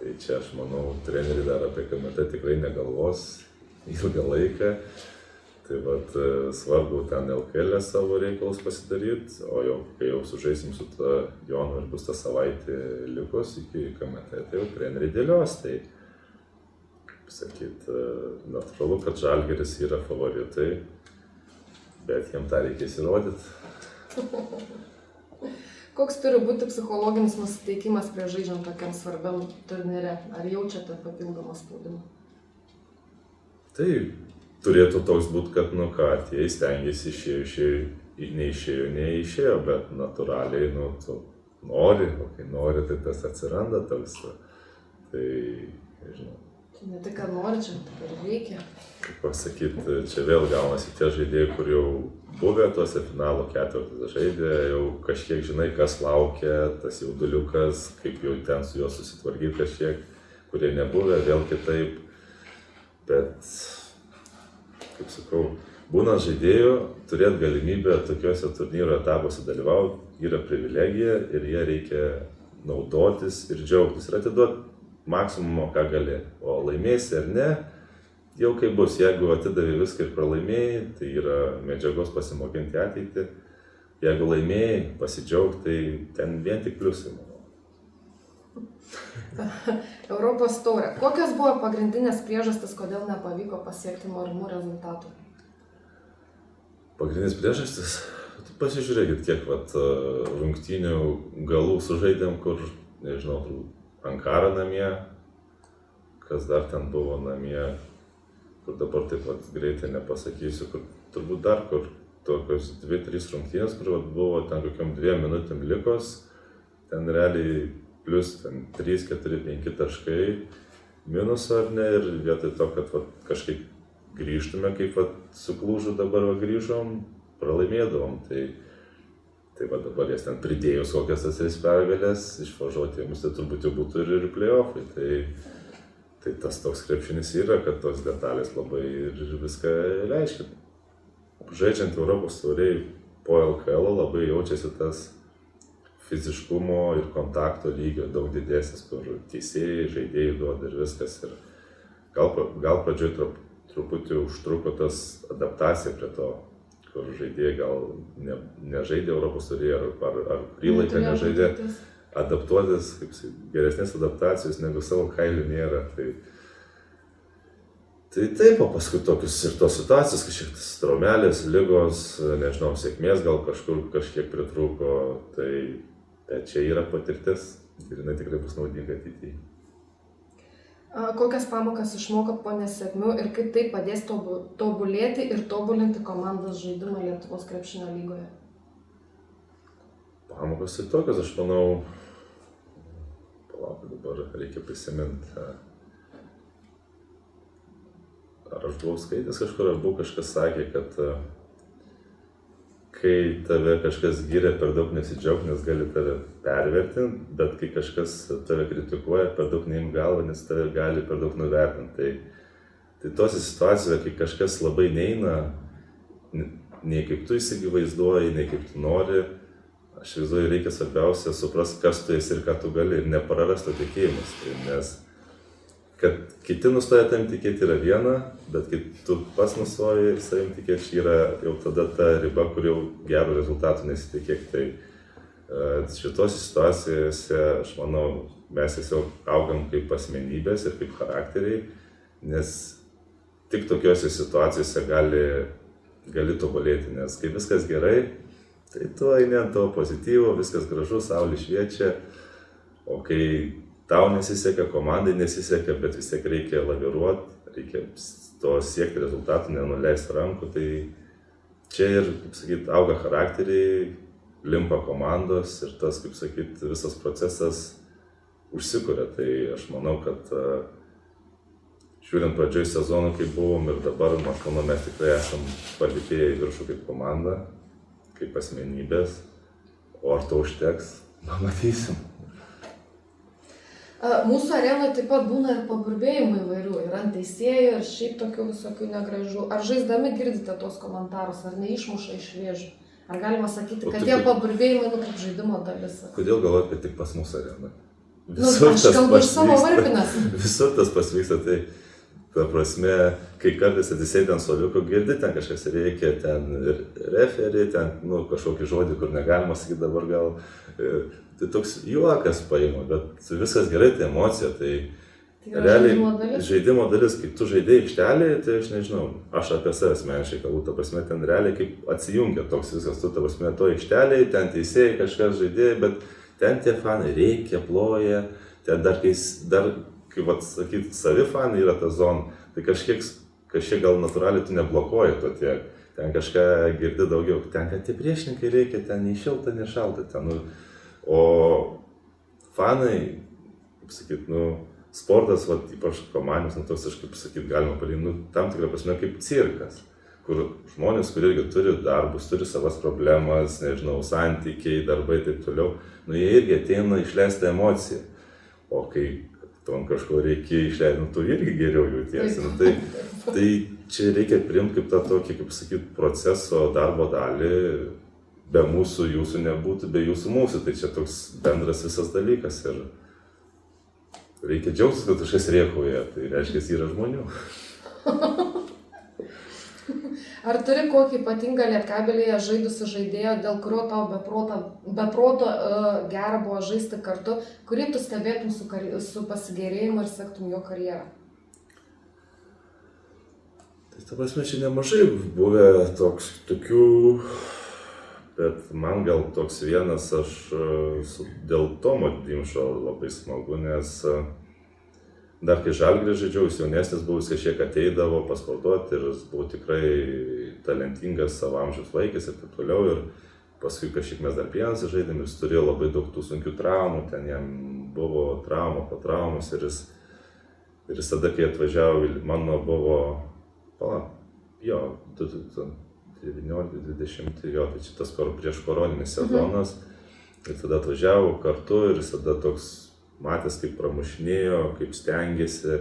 Tai čia aš manau, treneriai dar apie KMT tikrai negalvos ilgą laiką. Tai svarbu ten LKL savo reikalus pasidaryti, o jau kai jau sužaisim su ta Jonu ir bus ta savaitė likus iki KMT, tai jau treneriai dėlios. Tai, kaip sakyt, natūralu, kad Žalgiris yra favoritai, bet jiem tą reikės įrodyti.
Koks turi būti psichologinis nusiteikimas prieš žaidžiant tokiam svarbiam turnyre? Ar jaučiate papildomą spaudimą?
Tai turėtų toks būti, kad atėjai, stengiasi, neišėjo, bet natūraliai, tu nori, o kai nori, tai tas atsiranda toks. Tai, nežinau.
Ne tik, kad nori, čia ir reikia.
Kaip pasakyti, čia vėl gaunasi tie žaidėjai, kur jau buvę tuose finalo ketvirtuose žaidė, jau kažkiek žinai, kas laukia, tas jauduliukas, kaip jau ten su juo susitvarkyti kažkiek, kurie nebuvę, vėl kitaip. Bet, kaip sakau, būnant žaidėjų, turėti galimybę tokiuose turnyro etapuose dalyvauti yra privilegija ir jie reikia naudotis ir džiaugtis ir atiduoti maksimumo, ką gali. O laimėsi ar ne, jau kaip bus, jeigu atidavai viską ir pralaimėjai, tai yra medžiagos pasimokinti ateitį. Jeigu laimėjai, pasidžiaugti, tai ten vien tik pliusai, manau.
Europos taurė. Kokios buvo pagrindinės priežastis, kodėl nepavyko pasiekti norimų rezultatų?
Pagrindinės priežastis? Pasižiūrėkit, kiek rungtynių galų sužaidėm, kur, nežinau, Ankara namie, kas dar ten buvo namie, kur dabar taip greitai nepasakysiu, kur turbūt dar kur tokios 2-3 rungtynės, kur buvo ten kokiam 2 minutėm likos, ten realiai plus 3, 4, 5 taškai minusą ar ne, ir vietoj to, kad kažkaip grįžtume, kaip su Klužu dabar grįžom, pralaimėdavom, tai dabar jas ten pridėjus kokias tas 3 pergalės, išvažiuoti jums, tai turbūt jau būtų ir play-offai. Tai tas toks krepšinis yra, kad tos detalės labai ir viską reiškia. Žaidžiant Europos taurėj po LKL labai jaučiasi tas fiziškumo ir kontakto lygio daug didesnis, kur teisėjai, žaidėjai duoda ir viskas. Ir gal pradžioj truputį užtruko tas adaptacija prie to, kur žaidėjai gal nežaidė Europos taurėje ar kurį laiką nežaidė, adaptuotis, geresnės adaptacijos negu savo kailių nėra. Tai taip, o paskui tokius ir tos situacijos, kažkiek traumelės, ligos, nežinau, sėkmės gal kažkiek pritrūko, tai čia yra patirtis ir jinai tikrai bus naudinga ateityje.
Kokias pamokas išmokot po nesėkmių ir kaip tai padės tobulėti ir tobulinti komandos žaidimą Lietuvos krepšinio lygoje?
Pamokos tai tokios, aš manau, palauk, dabar reikia prisiminti. Ar aš buvau skaitęs kažkur, ar buvo kažkas sakė, kad kai tave kažkas giria, per daug nesidžiaug, nes gali tave pervertinti, bet kai kažkas tave kritikuoja, per daug neim galvą, nes tave gali per daug nuvertinti. Tai tose situacijoje, kai kažkas labai neina, nei kaip tu įsivaizduoji, nei kaip tu nori, aš vizuoju, reikia svarbiausia suprasti, kas tu esi ir ką tu gali, ir neprarasti tikėjimus. Nes kad kiti nustoja tam tikėti yra viena, bet kai tu pats nustoji savim tikėti, yra jau tada ta riba, kur jau gerų rezultatų nesitikėk. Tai šitose situacijose, aš manau, mes tiesiog augam kaip asmenybės ir kaip charakteriai, nes tik tokiuose situacijose gali tobulėti, nes kai viskas gerai, tai tu eini ant to pozityvo, viskas gražu, saulė šviečia, o kai tau nesiseka, komandai nesiseka, bet vis tiek reikia laviruoti, reikia to siekti rezultatų, nenuleisti rankų, tai čia ir, kaip sakyt, auga charakteriai, limpa komandos ir tas, kaip sakyt, visas procesas užsikuria. Tai aš manau, kad žiūrint pradžioj sezonų, kaip buvom ir dabar, aš manau, mes tikrai esam palikėję į viršų kaip komanda, kaip asmenybės, o ar to užteks, matysim.
Mūsų arenoje taip pat būna ir paburbėjimų įvairių, ir ant teisėjų, ir šiaip tokių visokių negražių. Ar žaisdami girdite tos komentarus, ar neišmuša iš vėžių? Ar galima sakyti, kad tie paburbėjimai kaip žaidimo dalis?
Kodėl galvojat, kad tik pas mūsų arenoje?
Aš kalbu iš savo varpinės.
Visur tas pasvyksta, tai ta prasme, kai kartais atsisėdi ant suoliuko, girdi, ten kažkas reikia, ten ir referį, ten kažkokį žodį, kur negalima sakyti dabar gal. Tai toks juokas paima, bet viskas gerai, tai emocija, tai realiai žaidimo dalis, kai tu žaidėjai aikštelėje, tai aš nežinau, aš apie save asmeniškai kalbu, ta prasme, ten realiai kaip atsijungia toks viskas, tu, ta prasme, to aikštelėje, ten teisėjai kažkas žaidėjai, bet ten tie fanai reikia, ploja, ten dar, kaip atsakyti, savi fanai yra ta zona, tai kažkiek gal natūraliai tu neblokuoji to tiek, ten kažką girdi daugiau, ten, kad tie priešininkai reikia, ten nei šilta, nei šalta, ten, o fanai, kaip sakyt, sportas, ypač komandos, toks, aš kaip sakyt, galima palyginti, tam tikrą prasme kaip cirkas, kur žmonės, kurie irgi turi darbus, turi savas problemas, nežinau, santykiai, darbai ir taip toliau, jie irgi ateina išleisti emociją, o kai tom kažko reikia išleisti, tu irgi geriau jautiesi. Tai čia reikia priimti kaip tą tokį, kaip sakyt, proceso darbo dalį, be mūsų jūsų nebūtų, be jūsų mūsų, tai čia toks bendras visas dalykas ir reikia džiaugtis, kad kažkas rėkauja, tai reiškia, yra žmonių.
Ar turi kokį ypatingą Lietkabelyje žaidusi žaidėją, dėl kurio tau be proto gera buvo žaisti kartu, kurį tu stebėtum su pasigėrėjimu ir sektum jo karjerą?
Tai ta prasme, čia nemažai buvę tokių, bet man gal toks vienas, aš dėl Tomo Dimšo labai smagu, nes dar kai Žalgiry žaidžiau, jis jaunesnis buvo, jis kažkiek ateidavo pasportuoti ir jis buvo tikrai talentingas savo amžiaus vaikis ir taip toliau. Ir paskui kažkiek mes dar Pienose žaidėm, jis turėjo labai daug tų sunkių traumų, ten jam buvo trauma po traumos ir jis tada, kai atvažiavo, mano buvo, 19-20, tai čia tas prieš koroninis sezonas. Ir tada atvažiavo kartu ir jis tada toks matęs, kaip pramušinėjo, kaip stengiasi,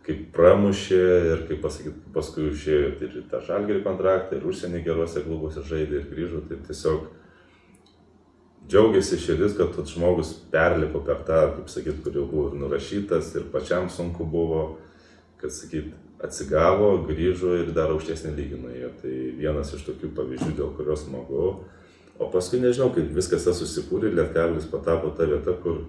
kaip pramušė ir kaip pasakyti, paskui išėjo ir tą Žalgirį kontraktą, ir užsienį geruose klubuose žaidė ir grįžo. Tai tiesiog džiaugiasi širdis, kad tas žmogus perlipo per tą, kaip sakyt, kur jau buvo ir nurašytas ir pačiam sunku buvo, kad sakyt, atsigavo, grįžo ir dar aukštesnį lygį nuėjo. Tai vienas iš tokių pavyzdžių, dėl kurios smagu. O paskui nežinau, kaip viskas tas susikūrė, Lietkabelis patapo ta vieta, kur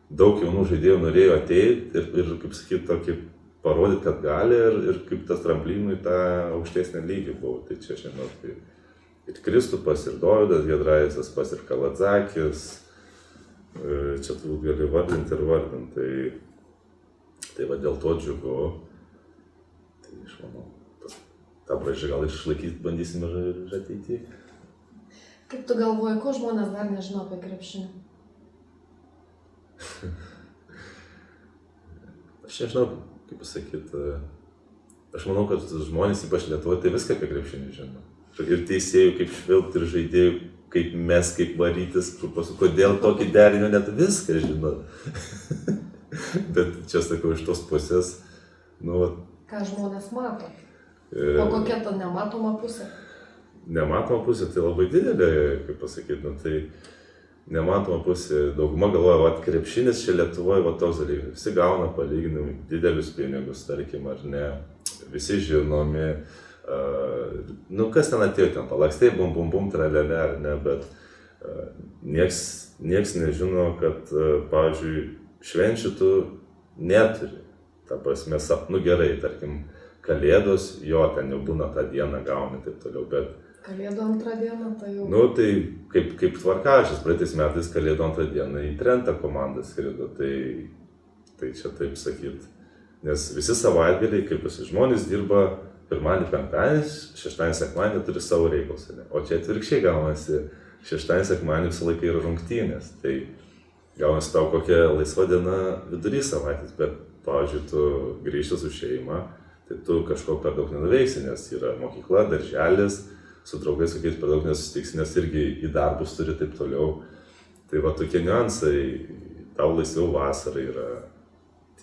daug jaunų žaidėjų norėjo ateiti ir kaip sakyt, tokį parodyti, kad gali ir kaip tas tramplinų į tą aukštesnį lygį buvo. Tai čia, aš nežinau, tai ir Kristupas, ir Dovydas Giedraitis, tas pats ir Kaladzakis, čia turbūt gali vardinti ir vardinti. Tai va dėl to džiugu. Tai aš manau, tą braižą gal išlaikyti bandysime ir ateityje.
Kaip tu galvoji, ko žmonės dar nežino apie krepšinį?
Aš nežinau, kaip pasakyti. Aš manau, kad žmonės, ypač Lietuvoje, tai viską apie krepšinį žino. Ir teisėjų, kaip švilpti, ir žaidėjų, kaip mes, kaip varytis, kodėl tokį derinį, net viską žino. Bet čia sakau, iš tos pusės, nu...
Ką žmonės mato? O kokia ta nematoma pusė?
Nematoma pusė tai labai didelė, kaip pasakyti, nu tai nematoma pusė, dauguma galvoja, va, krepšinis čia Lietuvoje, va, toks dalykas. Visi gauna palyginimui didelius pinigus, tarkim, ar ne, visi žinomi, nu kas ten atėjo, ten palakstė, bum, bum, bum, tralelė, ar ne, bet nieks nežino, kad, pavyzdžiui, švenčių tu neturi. Ta prasme, nu gerai, tarkim, Kalėdos, jo, ten jau būna tą dieną gauni, taip toliau, bet...
Kalėdų antrą dieną, tai jau...
Nu, tai kaip tvarkašas, praeitais metais Kalėdų antrą dieną į Trentą komandą skrido, tai čia taip sakyt. Nes visi savaitgaliai, kaip visi žmonės dirba pirmadienį, penktadienį, šeštadienį, sekmadienį turi savo reikalus, ne? O čia atvirkščiai gaunasi, šeštadienį, sekmadienį visą laiką yra rungtynės, tai gaunasi tau kokia laisva diena vidury savaitės, bet, pavyzdžiui, tu grįžti su šeima, tai tu kažko per daug nenuveiksi, nes yra mokykla, darželis, su draugais kokiais per daug nesusitiksi, nes irgi į darbus turi taip toliau. Tai va tokie niuansai, tau laisviau vasarą yra,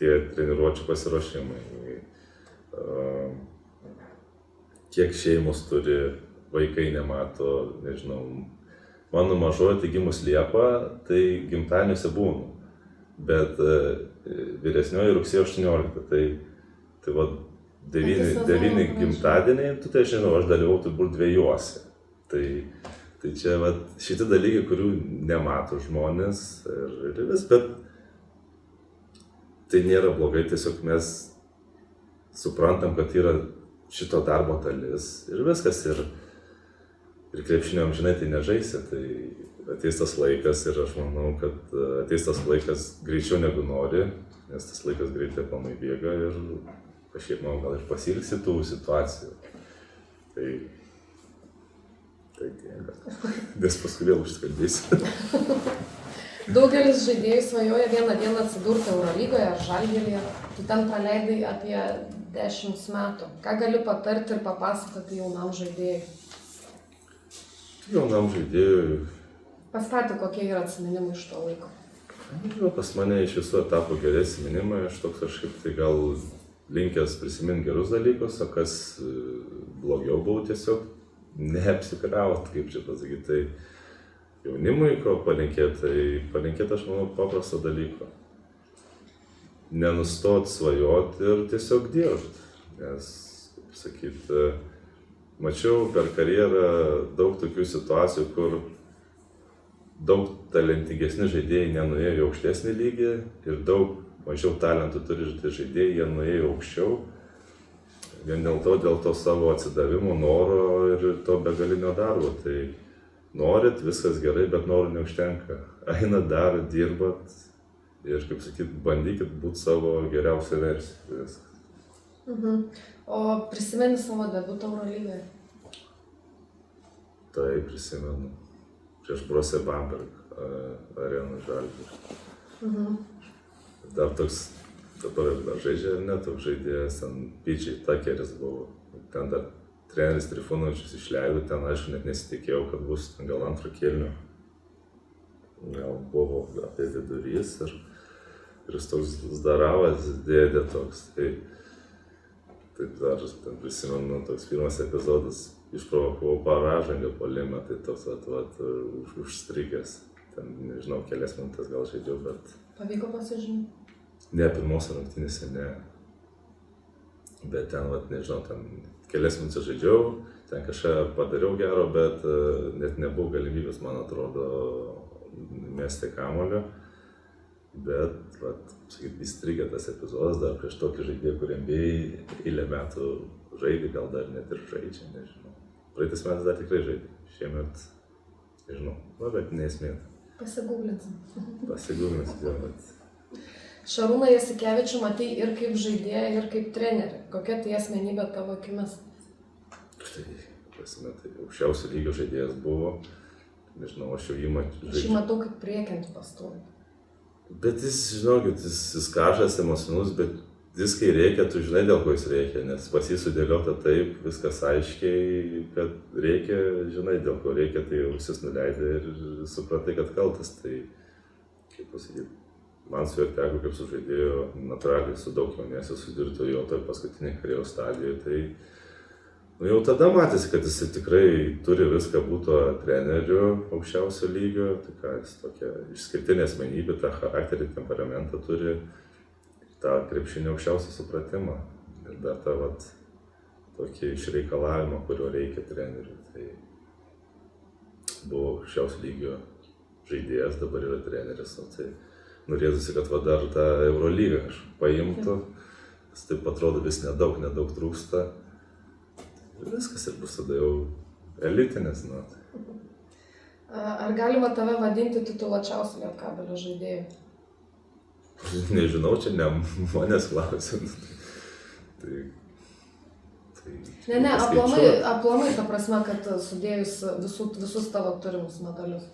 tie treniruočių pasiruošimai, kiek šeimos turi, vaikai nemato, nežinau. Mano mažoji, tai gimus Liepą, tai gimtadieniuose būnu, bet vyresnioji rugsėjo 18, tai va 9 gimtadieniai, tai aš žinau, aš dalyvau turbūt 2. Tai čia va šitie dalykai, kurių nemato žmonės ir vis, bet tai nėra blogai, tiesiog mes suprantam, kad yra šito darbo dalis ir viskas, ir krepšinio amžinai tai nežaisi, tai ateis tas laikas ir aš manau, kad ateis tas laikas greičiau negu nori, nes tas laikas greitai aplamai bėga ir kažkaip, manau, gal ir pasiilgsi tų situacijų. Tai tiek, nes paskui vėl užsikalbėsiu.
Daugelis žaidėjų svajoja vieną dieną atsidurti Eurolygoje ar Žalgiryje. Tu ten praleidai apie 10 metų. Ką gali patarti ir papasakoti jaunam žaidėjui?
Jaunam žaidėjui...
Pastatė, kokie yra atsiminimai iš to laiko.
Pas mane iš visų etapų geri atsiminimai, aš toks kažkaip tai gal linkęs prisiminti gerus dalykus, o kas blogiau buvau tiesiog neapsikraut, kaip čia pasakyti. Tai jaunimui ko palinkėti aš manau paprasto dalyko. Nenustot svajoti ir tiesiog dirbti. Nes, kaip sakyti, mačiau per karjerą daug tokių situacijų, kur daug talentingesni žaidėjai nenuėjo į aukštesnį lygį ir daug mažiau talentų turi žaidėjai, jie nuėjo aukščiau. Vien dėl to savo atsidavimo, noro ir to begalinio darbo. Tai norit, viskas gerai, bet norų neužtenka. Einat, darot, dirbat ir, kaip sakyt, bandykit būti savo geriausią versiją.
O prisimeni savo debutą Eurolygoje?
Tai prisimenu. Prieš Brose Bamberg areną Žalgirį. Dar toks, dabar dar žaidžia, ne toks žaidėjas, ten PJ Tuckeris buvo. Ten dar treneris Trifunovičius išleido, ten aišku net nesitikėjau, kad bus gal antro kėlinio. Gal buvo apie vidurys ir jis toks Zdaravas dėdė toks. Tai dar prisimenu, toks pirmas epizodas, išprovokavau paražangą puolime, tai toks užstrigęs. Ten, nežinau, kelias minutės gal žaidžiau, bet...
Pavyko pasižymėti?
Ne, pirmose rungtynėse ne. Bet ten, nežinau, ten kelias minutės žaidžiau, ten kažką padariau gero, bet net nebuvo galimybės, man atrodo, mesti kamuolio. Bet, sakyt, įstrigė tas epizodas dar prieš tokį žaidėją, kur NBA eilę metų žaidė, gal dar net ir žaidžia, nežinau. Praeitais metais dar tikrai žaidė, šiemet, nežinau, bet nesmė.
Pasigūglinsim.
Pasigūglinsim, jo, bet...
Šarūną Jasikevičių matai ir kaip žaidėją, ir kaip trenerį. Kokia tai asmenybė tavo akimis?
Tai aukščiausio lygio žaidėjas buvo. Nežinau, aš jau jį
Aš jį matau kaip priekiant pastovį.
Bet jis, žinokit, jis kažkas emocionus, bet jis kai reikia, tu žinai, dėl ko jis reikia, nes pas jį sudėliota taip, viskas aiškiai, kad reikia, žinai, dėl ko reikia, tai ausis nuleidai ir supratai, kad kaltas. Tai, kaip pasakyti, man su juo teko kaip su žaidėjo, natūraliai su daug jaunesniu susidurti jo toj paskutiniai karjeros stadijoje, tai jau tada matėsi, kad jis tikrai turi viską būti treneriu aukščiausio lygio, tai ką jis tokia išskirtinė asmenybė, tą charakterį, temperamentą turi, tą krepšinio aukščiausią supratimą ir dar tą tokį išreikalavimą, kurio reikia treneriui. Tai buvo aukščiausio lygio žaidėjas, dabar yra treneris, tai norėtųsi, kad dar tą Eurolygą paimtų, nes taip atrodo vis nedaug trūksta. Viskas ir bus tada jau elitinis.
Ar galima tave vadinti tituluočiausiu Lietkabelio žaidėju?
Nežinau, čia ne manęs klausim.
Ne, aplamai ta prasme, kad sudėjus visus tavo turimus medalius.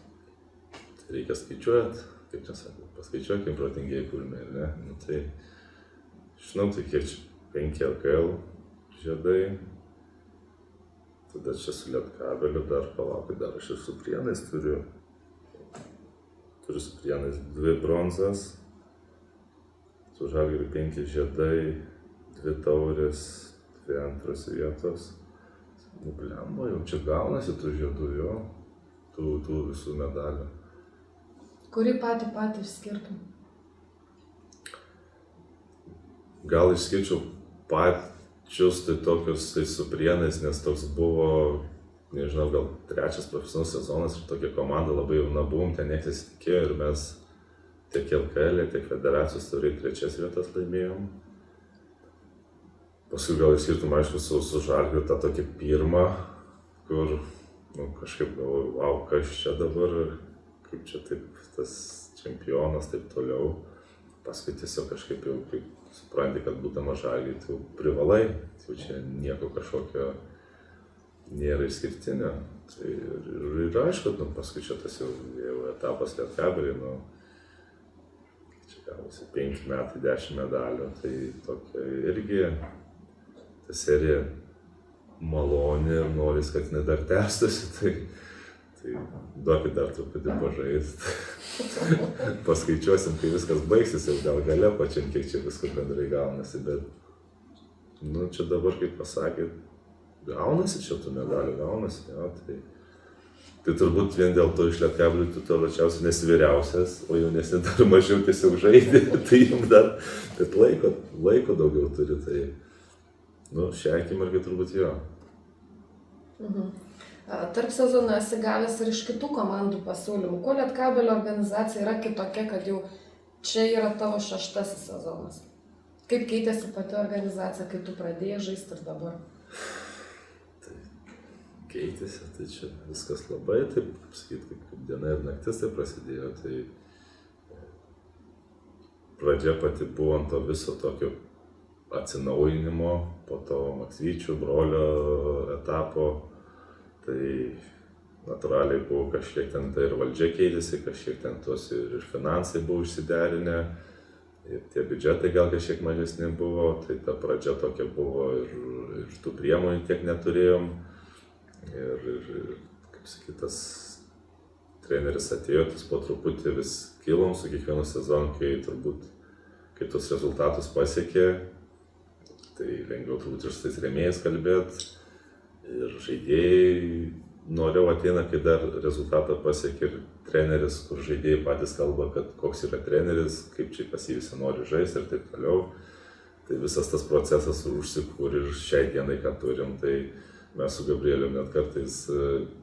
Reikia skaičiuoti, kaip čia sakau, paskaičiuokim protingieji kurmiai, ar ne? Tai, žinau, tai kiek čia 5 LKL žiedai. Tada čia su Lietkabeliu dar palaukit, dar aš ir su Prienais turiu su Prienais 2 bronzas, su Žalgiriu 5 žiedai, 2 taurės, 2 antros vietos. Blemba, jau čia gaunasi tų žiedų, jo, tų visų medalių.
Kurį patį išskirtum?
Gal išskirčiau pačius tai tokius tai su Prienais, nes toks buvo, nežinau, gal 3 profesionalus sezonas ir tokia komanda labai jauna buvom, ten niekas nesitikėjo ir mes tiek LKL, tiek federacijos taurėj 3 vietas laimėjom. Paskui gal išskirtum, aišku, su Žalgiriu tą tokį pirmą, kur kažkaip galvoju, wow, kas čia dabar, kaip čia taip tas čempionas, taip toliau. Paskui tiesiog kažkaip jau supranti, kad būdama Žalgiry, tu privalai, jau čia nieko kažkokio nėra išskirtinio. Tai ir aišku, paskui čia tas jau etapas Lietkabely, čia gavosi 5 metai, 10 medalių, tai tokia irgi ta serija maloni ir noris, kad jinai dar tęstųsi, tai duokit dar truputį pažaist. Paskaičiuosim, kai viskas baigsis, jau gal gale pačiam, kiek čia viskas bendrai gaunasi, bet čia dabar, kaip pasakėt, gaunasi čia tų medalių, gaunasi, jo, tai turbūt vien dėl to iš Lietkabelio tu toliaučiausiai nesi vyriausias, o jaunesni dar mažiau tiesiog žaidė, tai jums dar, bet laiko daugiau turi, tai šią akimirką turbūt jo.
Tarp sezono esi gavęs ir iš kitų komandų pasiūlymų. Kuo Lietkabelio organizacija yra kitokia, kad jau čia yra tavo 6. sezonas? Kaip keitėsi pati organizacija, kai tu pradėjai žaisti ir dabar?
Tai keitėsi, tai čia viskas labai, taip sakyti, kaip diena ir naktis tai prasidėjo. Tai pradžia pati buvo ant to viso tokio atsinaujinimo, po to Maksvyčio brolio etapo. Tai natūraliai buvo kažkiek ten tai ir valdžia keitėsi, kažkiek ten tos ir finansai buvo išsiderinę, ir tie biudžetai gal kažkiek mažesni buvo, tai ta pradžia tokia buvo ir tų priemonių tiek neturėjom. Ir kaip sakyti, tas treneris atėjo, tas po truputį vis kilom su kiekvienu sezonu, kai tos rezultatus pasiekė, tai lengviau turbūt ir su tais rėmėjais kalbėti. Ir žaidėjai noriau ateina, kai dar rezultatą pasiekia ir treneris, kur žaidėjai patys kalba, kad koks yra treneris, kaip čia pas jį visi nori žaisti ir taip toliau. Tai visas tas procesas užsikūrė ir šiai dienai, ką turim, tai mes su Gabrieliu net kartais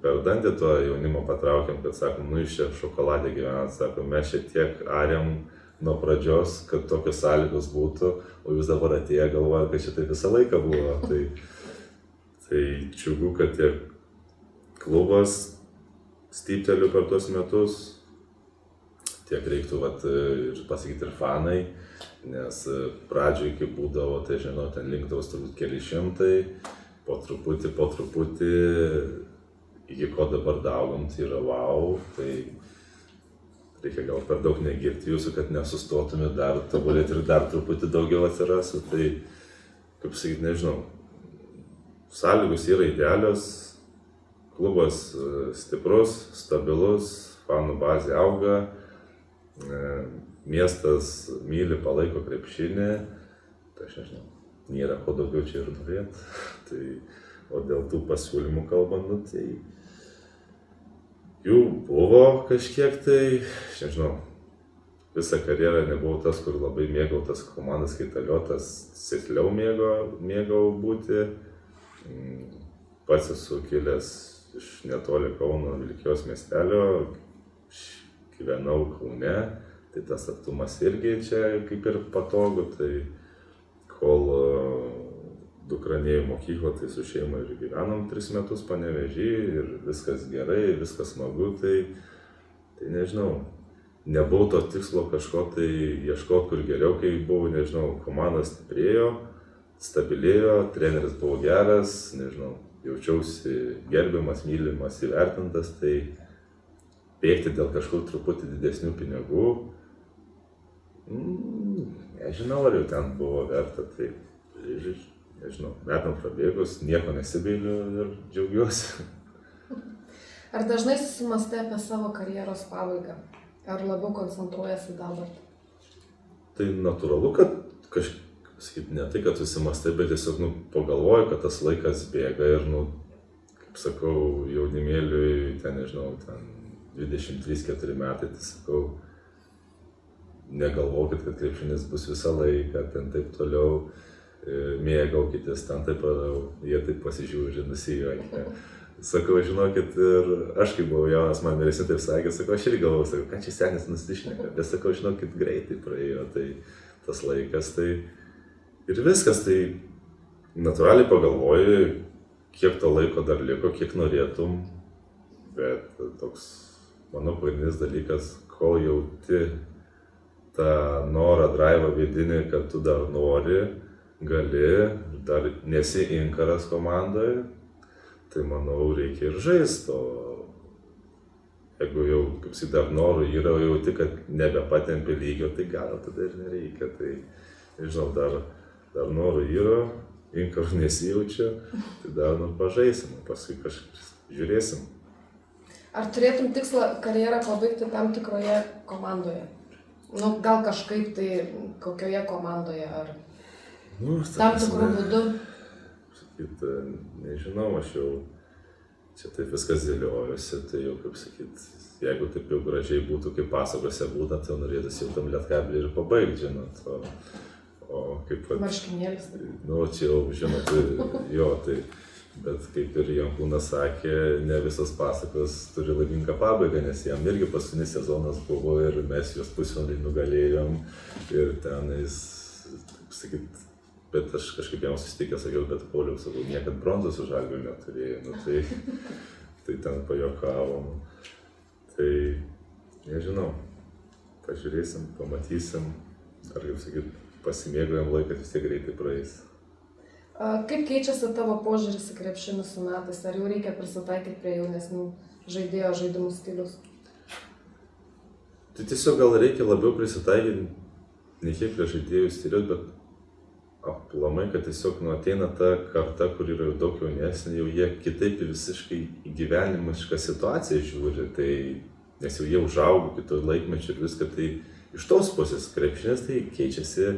per dantį to jaunimo patraukiam, kad sakom, iš čia šokoladė gyvenat, sakom, mes čia tiek arėm nuo pradžios, kad tokios sąlygos būtų, o jūs dabar atėję galvoja, kad čia tai visą laiką buvo. Tai džiugu, kad tiek klubas stypteliu per tuos metus, tiek reiktų, ir pasakyti, ir fanai, nes pradžioj, kai būdavo, tai žinau, ten linkdavos turbūt keli šimtai, po truputį, iki ko dabar daugam, tai yra wow, tai reikia gal per daug negirti jūsų, kad nesustotumėt dar tobulėti ir dar truputį daugiau atsirasiu, tai, kaip sakyti, nežinau, sąlygos yra idealios, klubas stiprus, stabilus, fanų bazė auga, miestas myli, palaiko krepšinį, tai aš nežinau, nėra ko daugiau čia ir norėt. Tai, o dėl tų pasiūlymų kalbant, tai jų buvo kažkiek, tai aš nežinau, visą karjerą nebuvau tas, kur labai mėgau tas komandas kaitaliotas, sėsliau mėgau būti. Pats esu kilęs iš netoli Kauno Vilkijos miestelio, gyvenau Kaune, tai tas atstumas irgi čia kaip ir patogu, tai kol dukra nėjo į mokyklą, tai su šeima ir gyvenom 3 metus Panevėžy ir viskas gerai, viskas smagu, tai nežinau, nebuvau to tikslo kažko tai ieškoti, kur geriau, kai buvau, nežinau, komanda stiprėjo, stabilėjo, treneris buvo geras, nežinau, jaučiausi gerbiamas, mylimas, įvertintas, tai bėgti dėl kažkur truputį didesnių pinigų, nežinau, ar jau ten buvo verta, tai nežinau, metam prabėgus, nieko nesigailiu ir džiaugiuosi.
Ar dažnai susimastai apie savo karjeros pabaigą? Ar labiau koncentruojasi dabar?
Tai natūralu, kad kažkaip ne tai, kad susimastai, bet tiesiog pagalvoju, kad tas laikas bėga ir, kaip sakau, jaunimėliui, nežinau, 23-4 metai, tai sakau, negalvokit, kad krepšinis bus visą laiką, ten taip toliau, mėgaukitės, ten taip, jie taip pasižiūri, nusijuokia. Sakau, žinokit, ir aš kai buvau jaunas, man vyresni taip sakė, sakau, aš irgi galvojau, sakau, ką čia senis nusišneka, bet sakau, žinokit, greitai praėjo, tai tas laikas, tai ir viskas, tai natūraliai pagalvoju, kiek to laiko dar liko, kiek norėtum, bet toks, manau, pagrindinis dalykas, kol jauti tą norą, draivą vidinį, kad tu dar nori, gali, dar nesi inkaras komandoje, tai manau, reikia ir žaisti, o jeigu jau, kaip sakyt, dar norų yra, jauti, kad nebepatempi lygio, tai gal tada ir nereikia, tai nežinau, dar norų yra, inkarų nesijaučiu, tai dar pažaisim, paskui kažkaip žiūrėsim.
Ar turėtum tikslą karjerą pabaigti tam tikroje komandoje? Gal kažkaip tai kokioje komandoje, ar tam tikrų būdų?
Sakyt, nežinau, aš jau čia taip viskas dėliojusi, tai jau, kaip sakyt, jeigu taip jau gražiai būtų, kaip pasakose būtų, tai norėtųsi jau tam Lietkablį ir pabaigti, žinot, o kaip...
Marškinėlis.
Čia jau, žinot, jo, tai... Bet kaip ir Jankūnas sakė, ne visas pasakos turi laimingą pabaigą, nes jam irgi paskutinis sezonas buvo ir mes juos pusfinalį nugalėjom ir tenais, taip sakyt, bet aš kažkaip jam susitikęs, sakiau, bet Pauliau, sakau, niekad bronzos su Žalgiriu neturėjau, tai ten pajuokavom. Tai nežinau, pažiūrėsim, pamatysim, ar kaip sakyt, pasimėgaujam laiką, vis tiek greitai praeis.
Kaip keičiasi tavo požiūris į krepšinį su metais? Ar jau reikia prisitaikyti prie jaunesnių žaidėjo žaidimų stilius?
Tai tiesiog gal reikia labiau prisitaikyti, ne kiek prie žaidėjų stilius, bet aplamai, kad tiesiog ateina ta karta, kur yra jau daug jaunesnė, jau jie kitaip visiškai į gyvenimišką situaciją žiūri, tai, nes jau jie užaugo kitoj laikmečiu ir viską, tai iš tos pusės krepšinis tai keičiasi,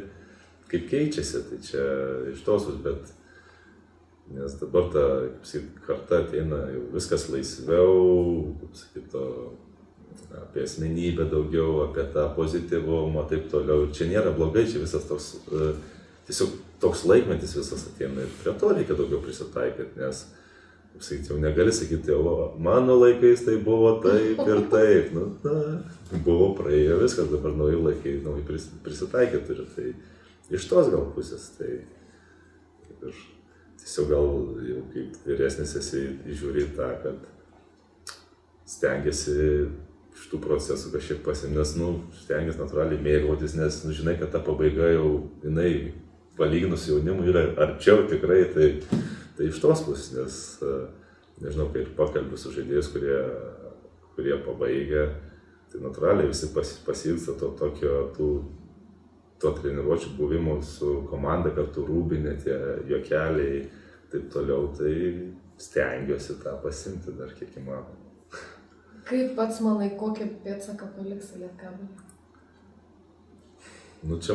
kaip keičiasi, tai čia iš tos, bet nes dabar ta, kaip sakyt, karta ateina jau viskas laisviau, kaip sakyt, apie asmenybę daugiau, apie tą pozityvumą, taip toliau. Ir čia nėra blogai, čia visas toks, tiesiog toks laikmetis visas ateina ir prie to reikia daugiau prisitaikyti, nes, kaip sakyt, jau negali sakyti, o mano laikais tai buvo taip ir taip, buvo praėjo viskas, dabar nauji laikai, nauji prisitaikyti turi, tai iš tos gal pusės, tai ir tiesiog gal jau kaip vyresnis esi žiūri tą, kad stengiasi šitų procesų kažkiek pasim, nes, stengiasi natūraliai mėgautis, nes, žinai, kad ta pabaiga jau, jinai, palyginus jaunimu, yra arčiau tikrai, tai iš tos pusės, nes, nežinau, kai ir pakalbiu su žaidėjus, kurie pabaigia, tai natūraliai visi pasilgsta to treniruočių buvimo su komanda, kartu rūbinė, tie juokeliai, taip toliau, tai stengiuosi tą pasimti dar kiek įmanoma.
Kaip pats manai, kokį pėdsaką paliks Lietkabelį?
Čia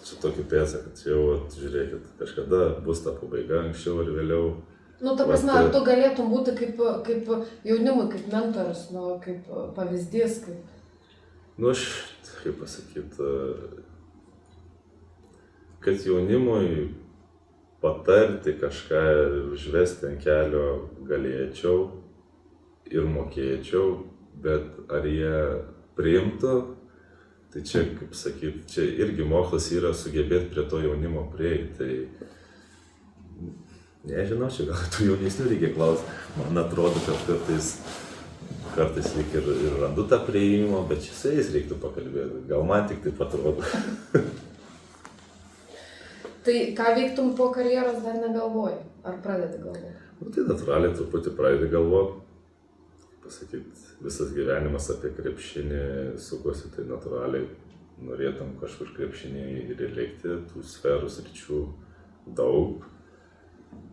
čia tokį pėdsaką, čia jau, žiūrėkit, kažkada bus ta pabaiga, anksčiau ar vėliau.
Ta prasme, ar tu galėtum būti kaip jaunimui, kaip mentorius, kaip pavyzdys, kaip...
Aš, kaip pasakyti, kad jaunimui patarti kažką ir užvesti ant kelio galėčiau ir mokėčiau, bet ar jie priimtų, tai čia, kaip sakyti, čia irgi mokslas yra sugebėti prie to jaunimo prieiti, tai nežinau, čia gal tų jaunesnių reikia klausti, man atrodo, kad kartais lyg ir randu tą prieimimą, bet čia su jais reiktų pakalbėti, gal man tik taip atrodo.
Tai ką veiktum po karjeros dar negalvoji, ar pradedi galvoti?
Tai natūraliai truputį pradedi galvoti. Pasakyti, visas gyvenimas apie krepšinį sukosi, tai natūraliai norėtum kažkur krepšinį ir likti, tų sferų sričių daug.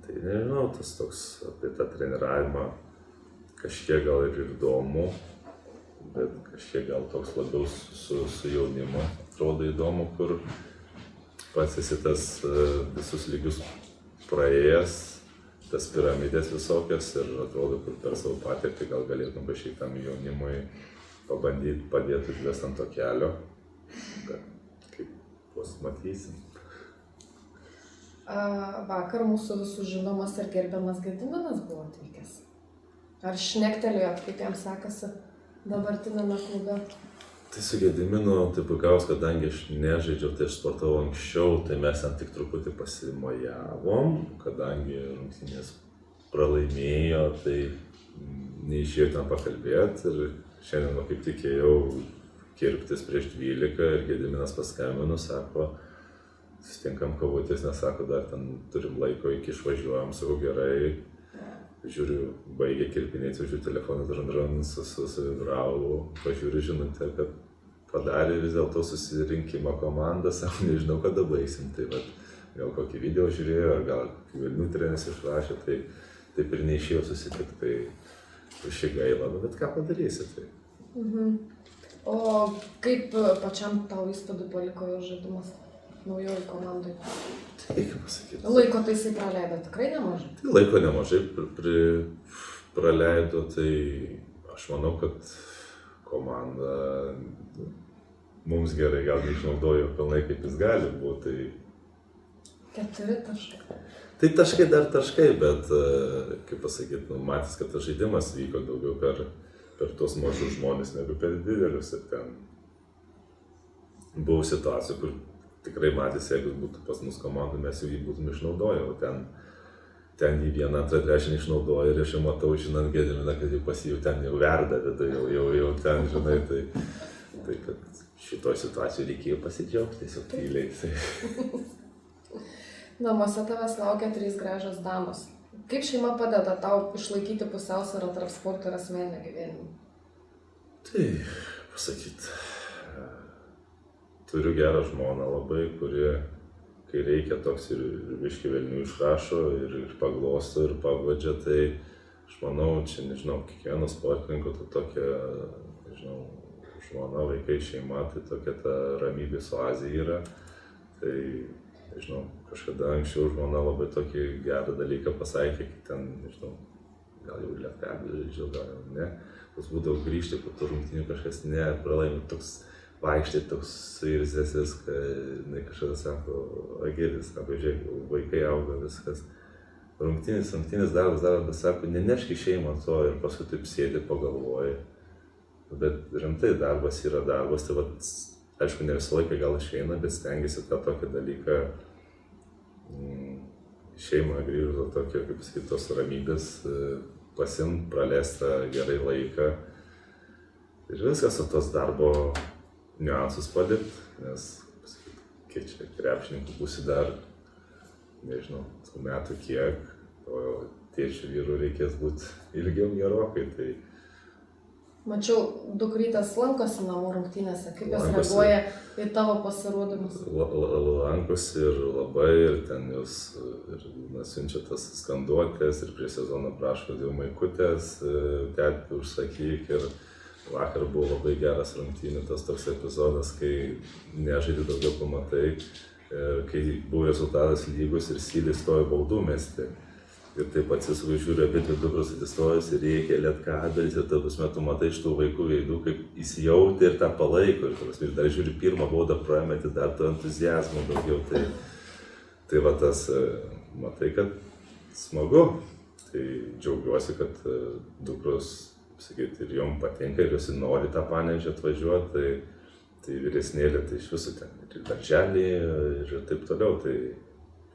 Tai nežinau, tas toks apie tą treniravimą kažkiek gal ir įdomu, bet kažkiek gal toks labiau su jaunimu atrodo įdomu, kur pats esi tas visus lygius praėjęs, tas piramidės visokias ir atrodo, kur per savo patirtį gal galėtum kažkiek tam jaunimui pabandyti padėti užvesti ant to kelio, bet kaip matysim.
Vakar mūsų visų žinomas ir gerbiamas Gediminas buvo atvykęs. Ar šnektelėjot, kaip jam sekasi dabartinėme klube?
Tai su Gediminu, tai puikaus, kadangi aš nežaidžiau, tai aš sportavau anksčiau, tai mes ten tik truputį pasimojavom, kadangi rungtynės pralaimėjo, tai neišėjo ten pakalbėti ir šiandien kaip tik ėjau kirptis prieš 12 ir Gediminas paskambino, sako, susitinkam kavutės, nes sako, dar ten turim laiko iki išvažiuojam, sakau gerai, žiūriu, baigė kirpinėti, žiūriu telefoną dran, susivibravo, pažiūriu žinutę, kad padarė vis dėlto susirinkimą komandą, sako, nežinau, kada baigsim, tai gal kokį video žiūrėjo, ar gal Vilnių treneris išrašė, tai taip ir neišėjo susitikti, tai šį gaila, bet ką padarysi, tai.
O kaip pačiam tau įspūdį paliko jo žaidimas naujoj komandai?
Tai kaip pasakyti.
Laiko tai jisai praleido tikrai nemažai?
Tai laiko nemažai praleido, tai aš manau, kad komanda mums gerai gal neišnaudojo pilnai kaip jis gali būti.
4 taškai.
Tai taškai dar taškai, bet kaip pasakyti, matys, kad tas žaidimas vyko daugiau per tuos mažus žmonės negu per didelius ir ten buvo situacijų, kur tikrai matys, jeigu būtų pas mus komandų, mes jau jį būtume išnaudoję, o ten jį vieną, antrą, trečią išnaudoja ir aš jau matau, žinant Gediminą, kad jau pas jį ten jau verda, tai jau ten, žinai, tai kad šitoj situacijoj reikėjo pasidžiaugti, tiesiog tyliai.
Namuose tavęs laukia 3 gražios damos. Kaip šeima padeda tau išlaikyti pusiausvyrą tarp sporto ir asmeninio gyvenimo? Tai,
pasakyt, turiu gerą žmoną labai, kuri, kai reikia, toks ir biškį velnių išrašo, ir paglosto, ir pagvadžia, tai aš manau, čia, nežinau, kiekvieno sportininko tokia, nežinau, žmona, vaikai, šeima, tai tokia ta ramybės oazė yra. Tai, nežinau, kažkada anksčiau žmona labai tokį gerą dalyką pasakė, kai ten, nežinau, gal jau Lietkabelį žaidžiau, gal jau ne, tas būdavo grįžti, po tų rungtynių kažkas nepralaimi, toks vaikštai, toks suirzęsis, kad kažkada sako, Agėlis, sako, žiūrėk, vaikai auga, viskas. Rungtynės darbas, bet sako, neneški šeimą to ir paskui taip sėdi, pagalvoji. Bet rimtai darbas yra darbas, tai vat, aišku, ne visą laiką gal išeina, bet stengiasi tą tokį dalyką šeimą grįžo tokio, kaip sakyt, tos ramybės, pasimt, praleistą gerai laiką. Ir viskas, o tos darbo niuansus palikti, nes, kiek čia krepšininkų būsi dar, nežinau, metų kiek, o tėčių vyrų reikės būti ilgiau gerokai, tai
Mačiau, dukrytės lankosi namų rungtynėse, kaip jos
Lankosi.
reaguoja į tavo pasirodymus.
lankosi ir labai, ir ten jūs siunčia tas skanduotės ir prie sezono prašo, kad jau maikutės, tetį užsakyk. Ir vakar buvo labai geras rungtynių, tas toks epizodas, kai nežaidži daugiau pamatai, kai buvo rezultatas lygus ir Sylis stojo baudų mesti. Ir taip atsisuku, žiūriu, abi dvi dukros atsistojus ir reikia lietkabelis ir tada metu matai iš tų vaikų veidų, kaip įsijauti ir tą palaiko. Ir dar žiūri, pirmą baudą prametį, dar to entuzijazmo daugiau. Tai va tas, matai, kad smagu. Tai džiaugiuosi, kad dukros, sakyti, ir jom patinka ir jos nori tą Panevėžį atvažiuoti. Tai vyresnėlė, tai iš viso ten ir darželį ir taip toliau. Tai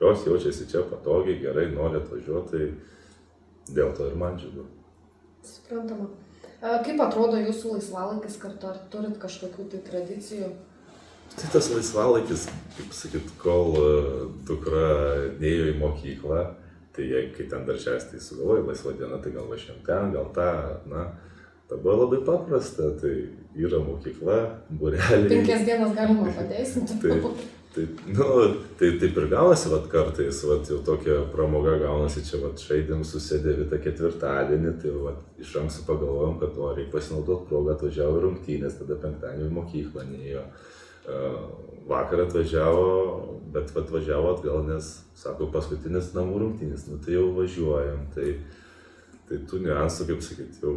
jos jaučiasi čia patogiai, gerai, nori atvažiuoti, tai dėl to ir man džiugu.
Suprantama. Kaip atrodo jūsų laisvalaikis kartu? Ar turit kažkokių tai tradicijų?
Tai tas laisvalaikis, kaip sakyt, kol dukra neėjo į mokyklą, tai kai ten darželis, tai sugalvoju laisvą dieną, tai gal važiuojam ten, gal tą, na. Dabar labai paprasta, tai yra mokykla, būreliai.
5 dienas galima pateisinti.
Taip ir gaunasi, kartais, jau tokia pramoga gaunasi, čia žaidėm susėdė visą ketvirtadienį, tai iš anksto pagalvojom, kad reikia pasinaudoti progą, atvažiavo rungtynės, tada penktadienį į mokyklą neėjo. Vakar atvažiavo, bet atvažiavo atgal, nes, sako, paskutinis namų rungtynės, tai jau važiuojam, tai tų niuansų, kaip sakyti,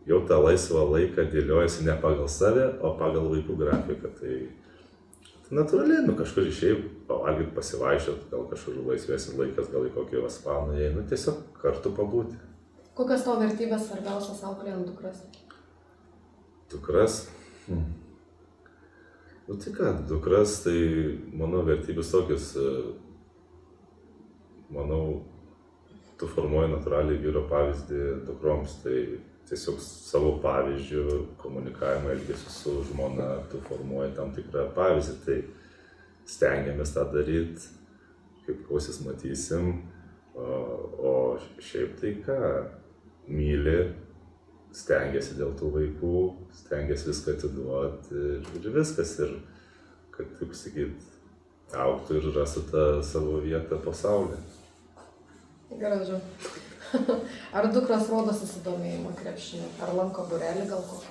jau tą laisvą laiką dėliojasi ne pagal save, o pagal vaikų grafiką. Tai natūraliai, kažkur išėjai, pavalgyti, pasivaikščioti, gal kažkur laisvesnis laikas, gal į kokį Vaspaną įėjai, tiesiog kartu pabūti.
Kokios tavo vertybės svarbiausios auklėjant dukras?
Dukras? Tai ką, dukras, tai mano vertybės tokios, manau, tu formuoji natūraliai vyro pavyzdį dukroms, tai tiesiog savo pavyzdžių, komunikavimą, elgesį su žmona, tu formuoji tam tikrą pavyzdį, tai stengiamės tą daryti, kaip kausis matysim, o šiaip tai ką, myli, stengiasi dėl tų vaikų, stengiasi viską atiduoti ir viskas, ir kad, taip sakyt, augtų ir rastų tą savo vietą pasaulyje.
Gražu. Ar dukros rodo susidomėjimą krepšiniu? Ar lanko būrelį gal kokį?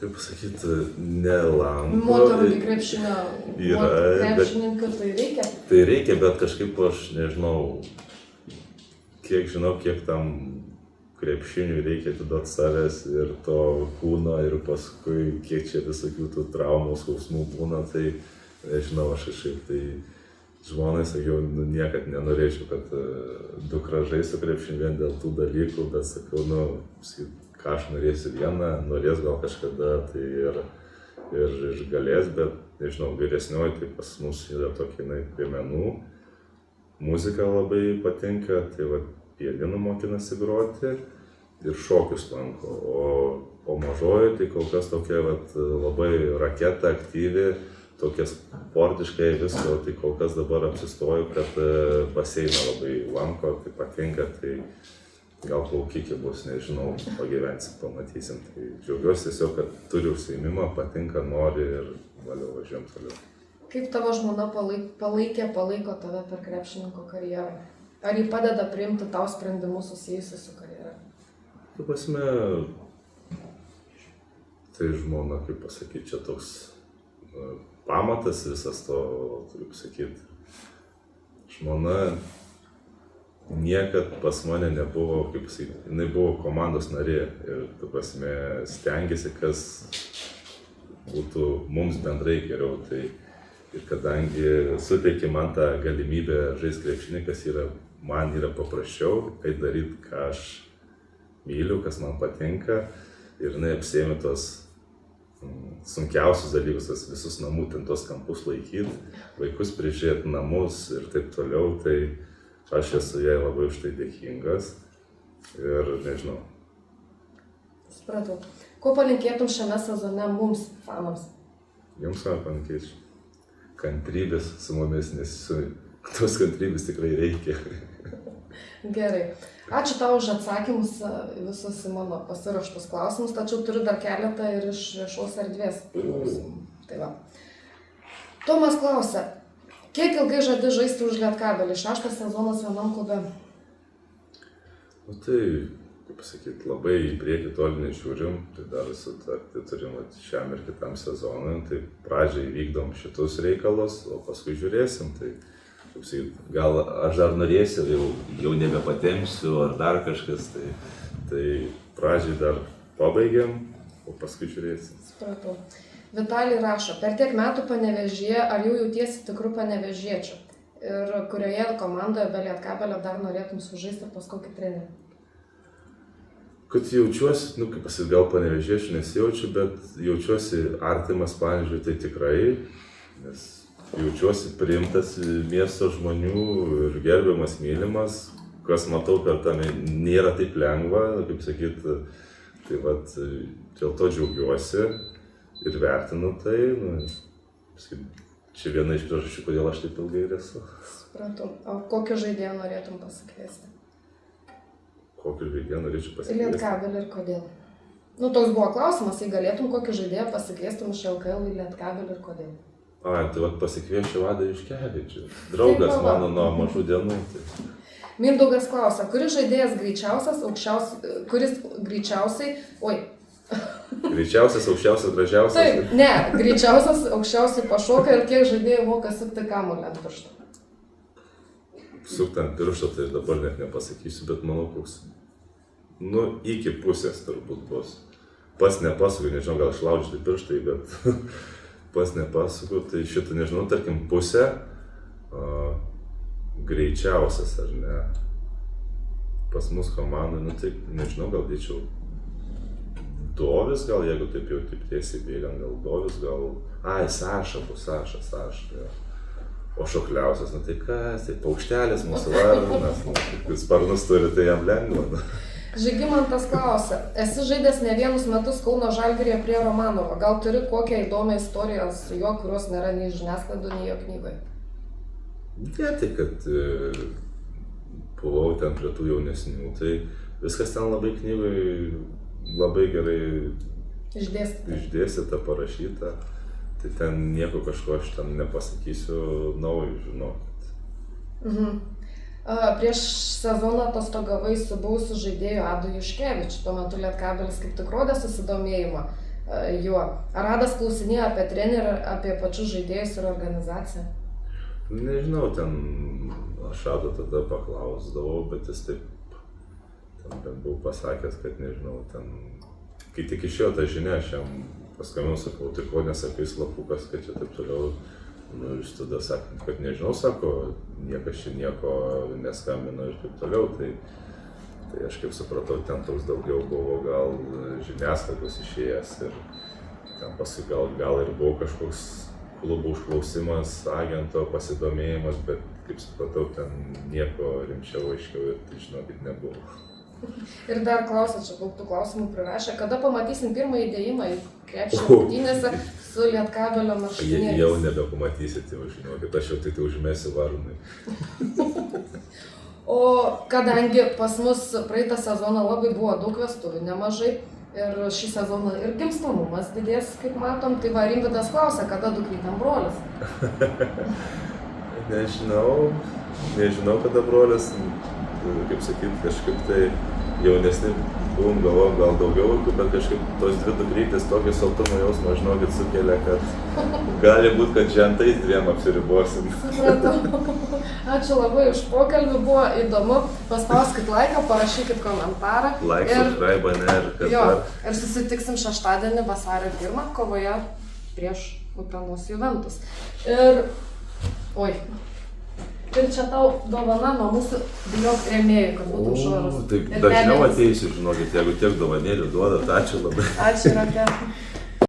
Kaip pasakyti, nelanko.
Moterų krepšinio
yra,
krepšininkų tai reikia?
Tai reikia, bet kažkaip aš nežinau, kiek tam krepšiniui reikia atiduoti savęs ir to kūno ir paskui kiek čia visokių tų traumų, skausmų būna, tai nežinau, aš kažkaip tai žmonai sakiau, niekad nenorėčiau, kad dukra žaistų krepšinį vien dėl tų dalykų, bet sakau, ką aš norėsiu vieną, norės gal kažkada, tai ir galės, bet nežinau, vyresnioji, tai pas mus yra tokia prie menų, muzika labai patinka, tai pianinu mokinasi groti ir šokius lanko, o mažoji tai kol kas tokia labai raketa, aktyvi, tokia sportiškai visko, tai kol kas dabar apsistoju, kad baseiną labai lanko, tai patinka, tai gal plaukikė bus, nežinau, pagyvensim, pamatysim. Tai džiaugiuosi tiesiog, kad turi užsiėmimą, patinka, nori ir valiau važiuojam toliau.
Kaip tavo žmona palaiko tave per krepšininko karjerą? Ar ji padeda priimti tau sprendimus susijusius su karjera?
Tu prasme, tai žmona, kaip pasakyti, čia toks pamatas visas to, turiu pasakyti. Žmona niekad pas mane nebuvo, kaip pasakyti, jinai buvo komandos narė ir, tu prasme, stengiasi, kas būtų mums bendrai geriau. Tai ir kadangi suteikė man tą galimybę žaisti krepšinį, kas man yra paprasčiau, tai daryti, ką aš myliu, kas man patinka, ir jinai apsiėmė tos sunkiausius dalykus, visus namų, ten tos kampus laikyti, vaikus prižiūrėti, namus ir taip toliau, tai aš esu jai labai už tai dėkingas ir nežinau.
Supratau. Ko palinkėtum šiame sezone mums, fanams?
Jums ką palinkėčiau? Kantrybės su mumis, nes tos kantrybės tikrai reikia.
Gerai. Ačiū tau už atsakymus visus į mano pasiraštus klausimus, tačiau turiu dar keletą ir iš viešos erdvės klausimų. Tai va. Tomas klausia, kiek ilgai žadi žaisti už Lietkabelį? 6 sezonas vienam klube.
Nu tai, kaip pasakyti, labai į priekį toli nežiūrim, tai dar sutartį turim šiam ir kitam sezonui, tai pradžiai vykdom šitus reikalus, o paskui žiūrėsim. Tai, kaip sakyt, gal aš dar norėsiu, jau nebepatempsiu ar dar kažkas, tai pradžiai dar pabaigiam, o paskui žiūrėsim.
Supratau. Vitalij rašo, per tiek metų Panevėžyje, ar jau jautiesi tikrų panevėžiečių? Ir kurioje komandoje be Lietkabelio dar norėtum sužaisti pas kokį trenerį?
Kad jaučiuosi, kaip pasakyti, gal panevėžiečių nesijaučiu, bet jaučiuosi artimas Panevėžiui, tai tikrai, nes jaučiuosi priimtas miesto žmonių ir gerbiamas, mylimas, kas matau, kad tame nėra taip lengva, kaip sakyti, tai vat, dėl to džiaugiuosi ir vertinu tai, čia viena iš priežasčių, kodėl aš taip ilgai ir esu.
Supratau. O kokį žaidėją norėtum pasikviesti?
Kokį žaidėją norėčiau pasikviesti?
Lietkabelį ir kodėl? Toks buvo klausimas, jei galėtum kokį žaidėją pasikviestum iš LKL į Lietkabelį ir kodėl?
Tai vat pasikviesčiau Vadą Juškevičių, draugas mano nuo mažų dienų. Tai.
Mindaugas klausia, kuris žaidėjas kuris greičiausiai,
Greičiausias, aukščiausias, gražiausias?
Taip, ne, greičiausias, aukščiausiai pašoka ir kiek žaidėjų moka sukti kamuolį ant piršto?
Sukti ant piršto, tai dabar net nepasakysiu, bet manau, koks, iki pusės turbūt bus. Pats nepasuku, nežinau, gal išlaužyti pirštai, bet pats nepasuku, tai šitą nežinau, tarkim, pusę greičiausias, ar ne, pas mus komandai, tai nežinau, gal dėčiau Dovis, gal jeigu taip jau taip tiesiai bėgant, gal Dovis, gal, Saša bus, Saša, ja. O šokliausias, tai kas, tai paukštelis mūsų varnas, sparnus turi, tai jam lengva.
Žygimantas klausia, esi žaidęs ne vienus metus Kauno Žalgiryje prie Romanovo, gal turi kokią įdomią istoriją su juo, kurios nėra nei žiniasklaidoje, nei jo knygoje?
Ne, tai kad buvau ten prie tų jaunesnių, tai viskas ten labai knygoje labai gerai išdėstyta, parašyta, tai ten nieko kažko aš ten nepasakysiu naujo, žinokit.
Prieš sezoną atostogavai su buvusiu žaidėju Adu Juškevičiu, tuo metu Lietkabelis kaip tik rodė susidomėjimą juo. Ar Adas klausinėjo apie trenerį, apie pačius žaidėjus ir organizaciją?
Nežinau, ten aš Ado tada paklausdavau, bet jis taip, ten buvau pasakęs, kad nežinau, ten, kai tik išėjo ta žinia, aš jam paskambinau, sakau, tai ko nesakai slapukas, kad čia taip toliau. Jis tada sakė, kad nežinau, sako, niekas čia nieko neskambino ir taip toliau, tai aš kaip supratau, ten toks daugiau buvo gal žiniasklaidos išėjęs ir ten paskui gal ir buvo kažkoks klubų užklausimas, agento pasidomėjimas, bet kaip supratau, ten nieko rimčiau aiškiau ir tai žinokit nebuvo.
Ir dar klausia, čia daug tų klausimų prirašė, kada pamatysim pirmąjį įdėjimą į krepšio rungtynėse su Lietkabelio marškinėliais?
Jau nebepamatysit, jau žinokit, aš jau tik užmesiu Varnui.
O kadangi pas mus praeitą sezoną labai buvo daug vestuvių, nemažai, ir šį sezoną ir gimstamumas didės, kaip matom, tai va Rimvydas klausia, kada dukrytėm brolis?
Nežinau, kada brolis, kaip sakyt, kažkaip tai jaunesni buvom, galvom, gal daugiau vaikų, bet kažkaip tos dvi dukrytės tokį saltumo jausmą, žinokit, sukelia, kad gali būt, kad žentais dviem apsiribosim.
Supratau. Ačiū labai už pokalbį, buvo įdomu. Paspauskit laiką, parašykit komentarą.
Subscribe,
ir susitiksim šeštadienį vasario 1 kovoje prieš Utenos Juventus. Ir čia tau dovana nuo mūsų bijok rėmėjų, kad būtum švarus.
Taip, dažniau ateisiu, žinokit, jeigu tiek dovanėlių duodat, ačiū labai.
Ačiū, Rate.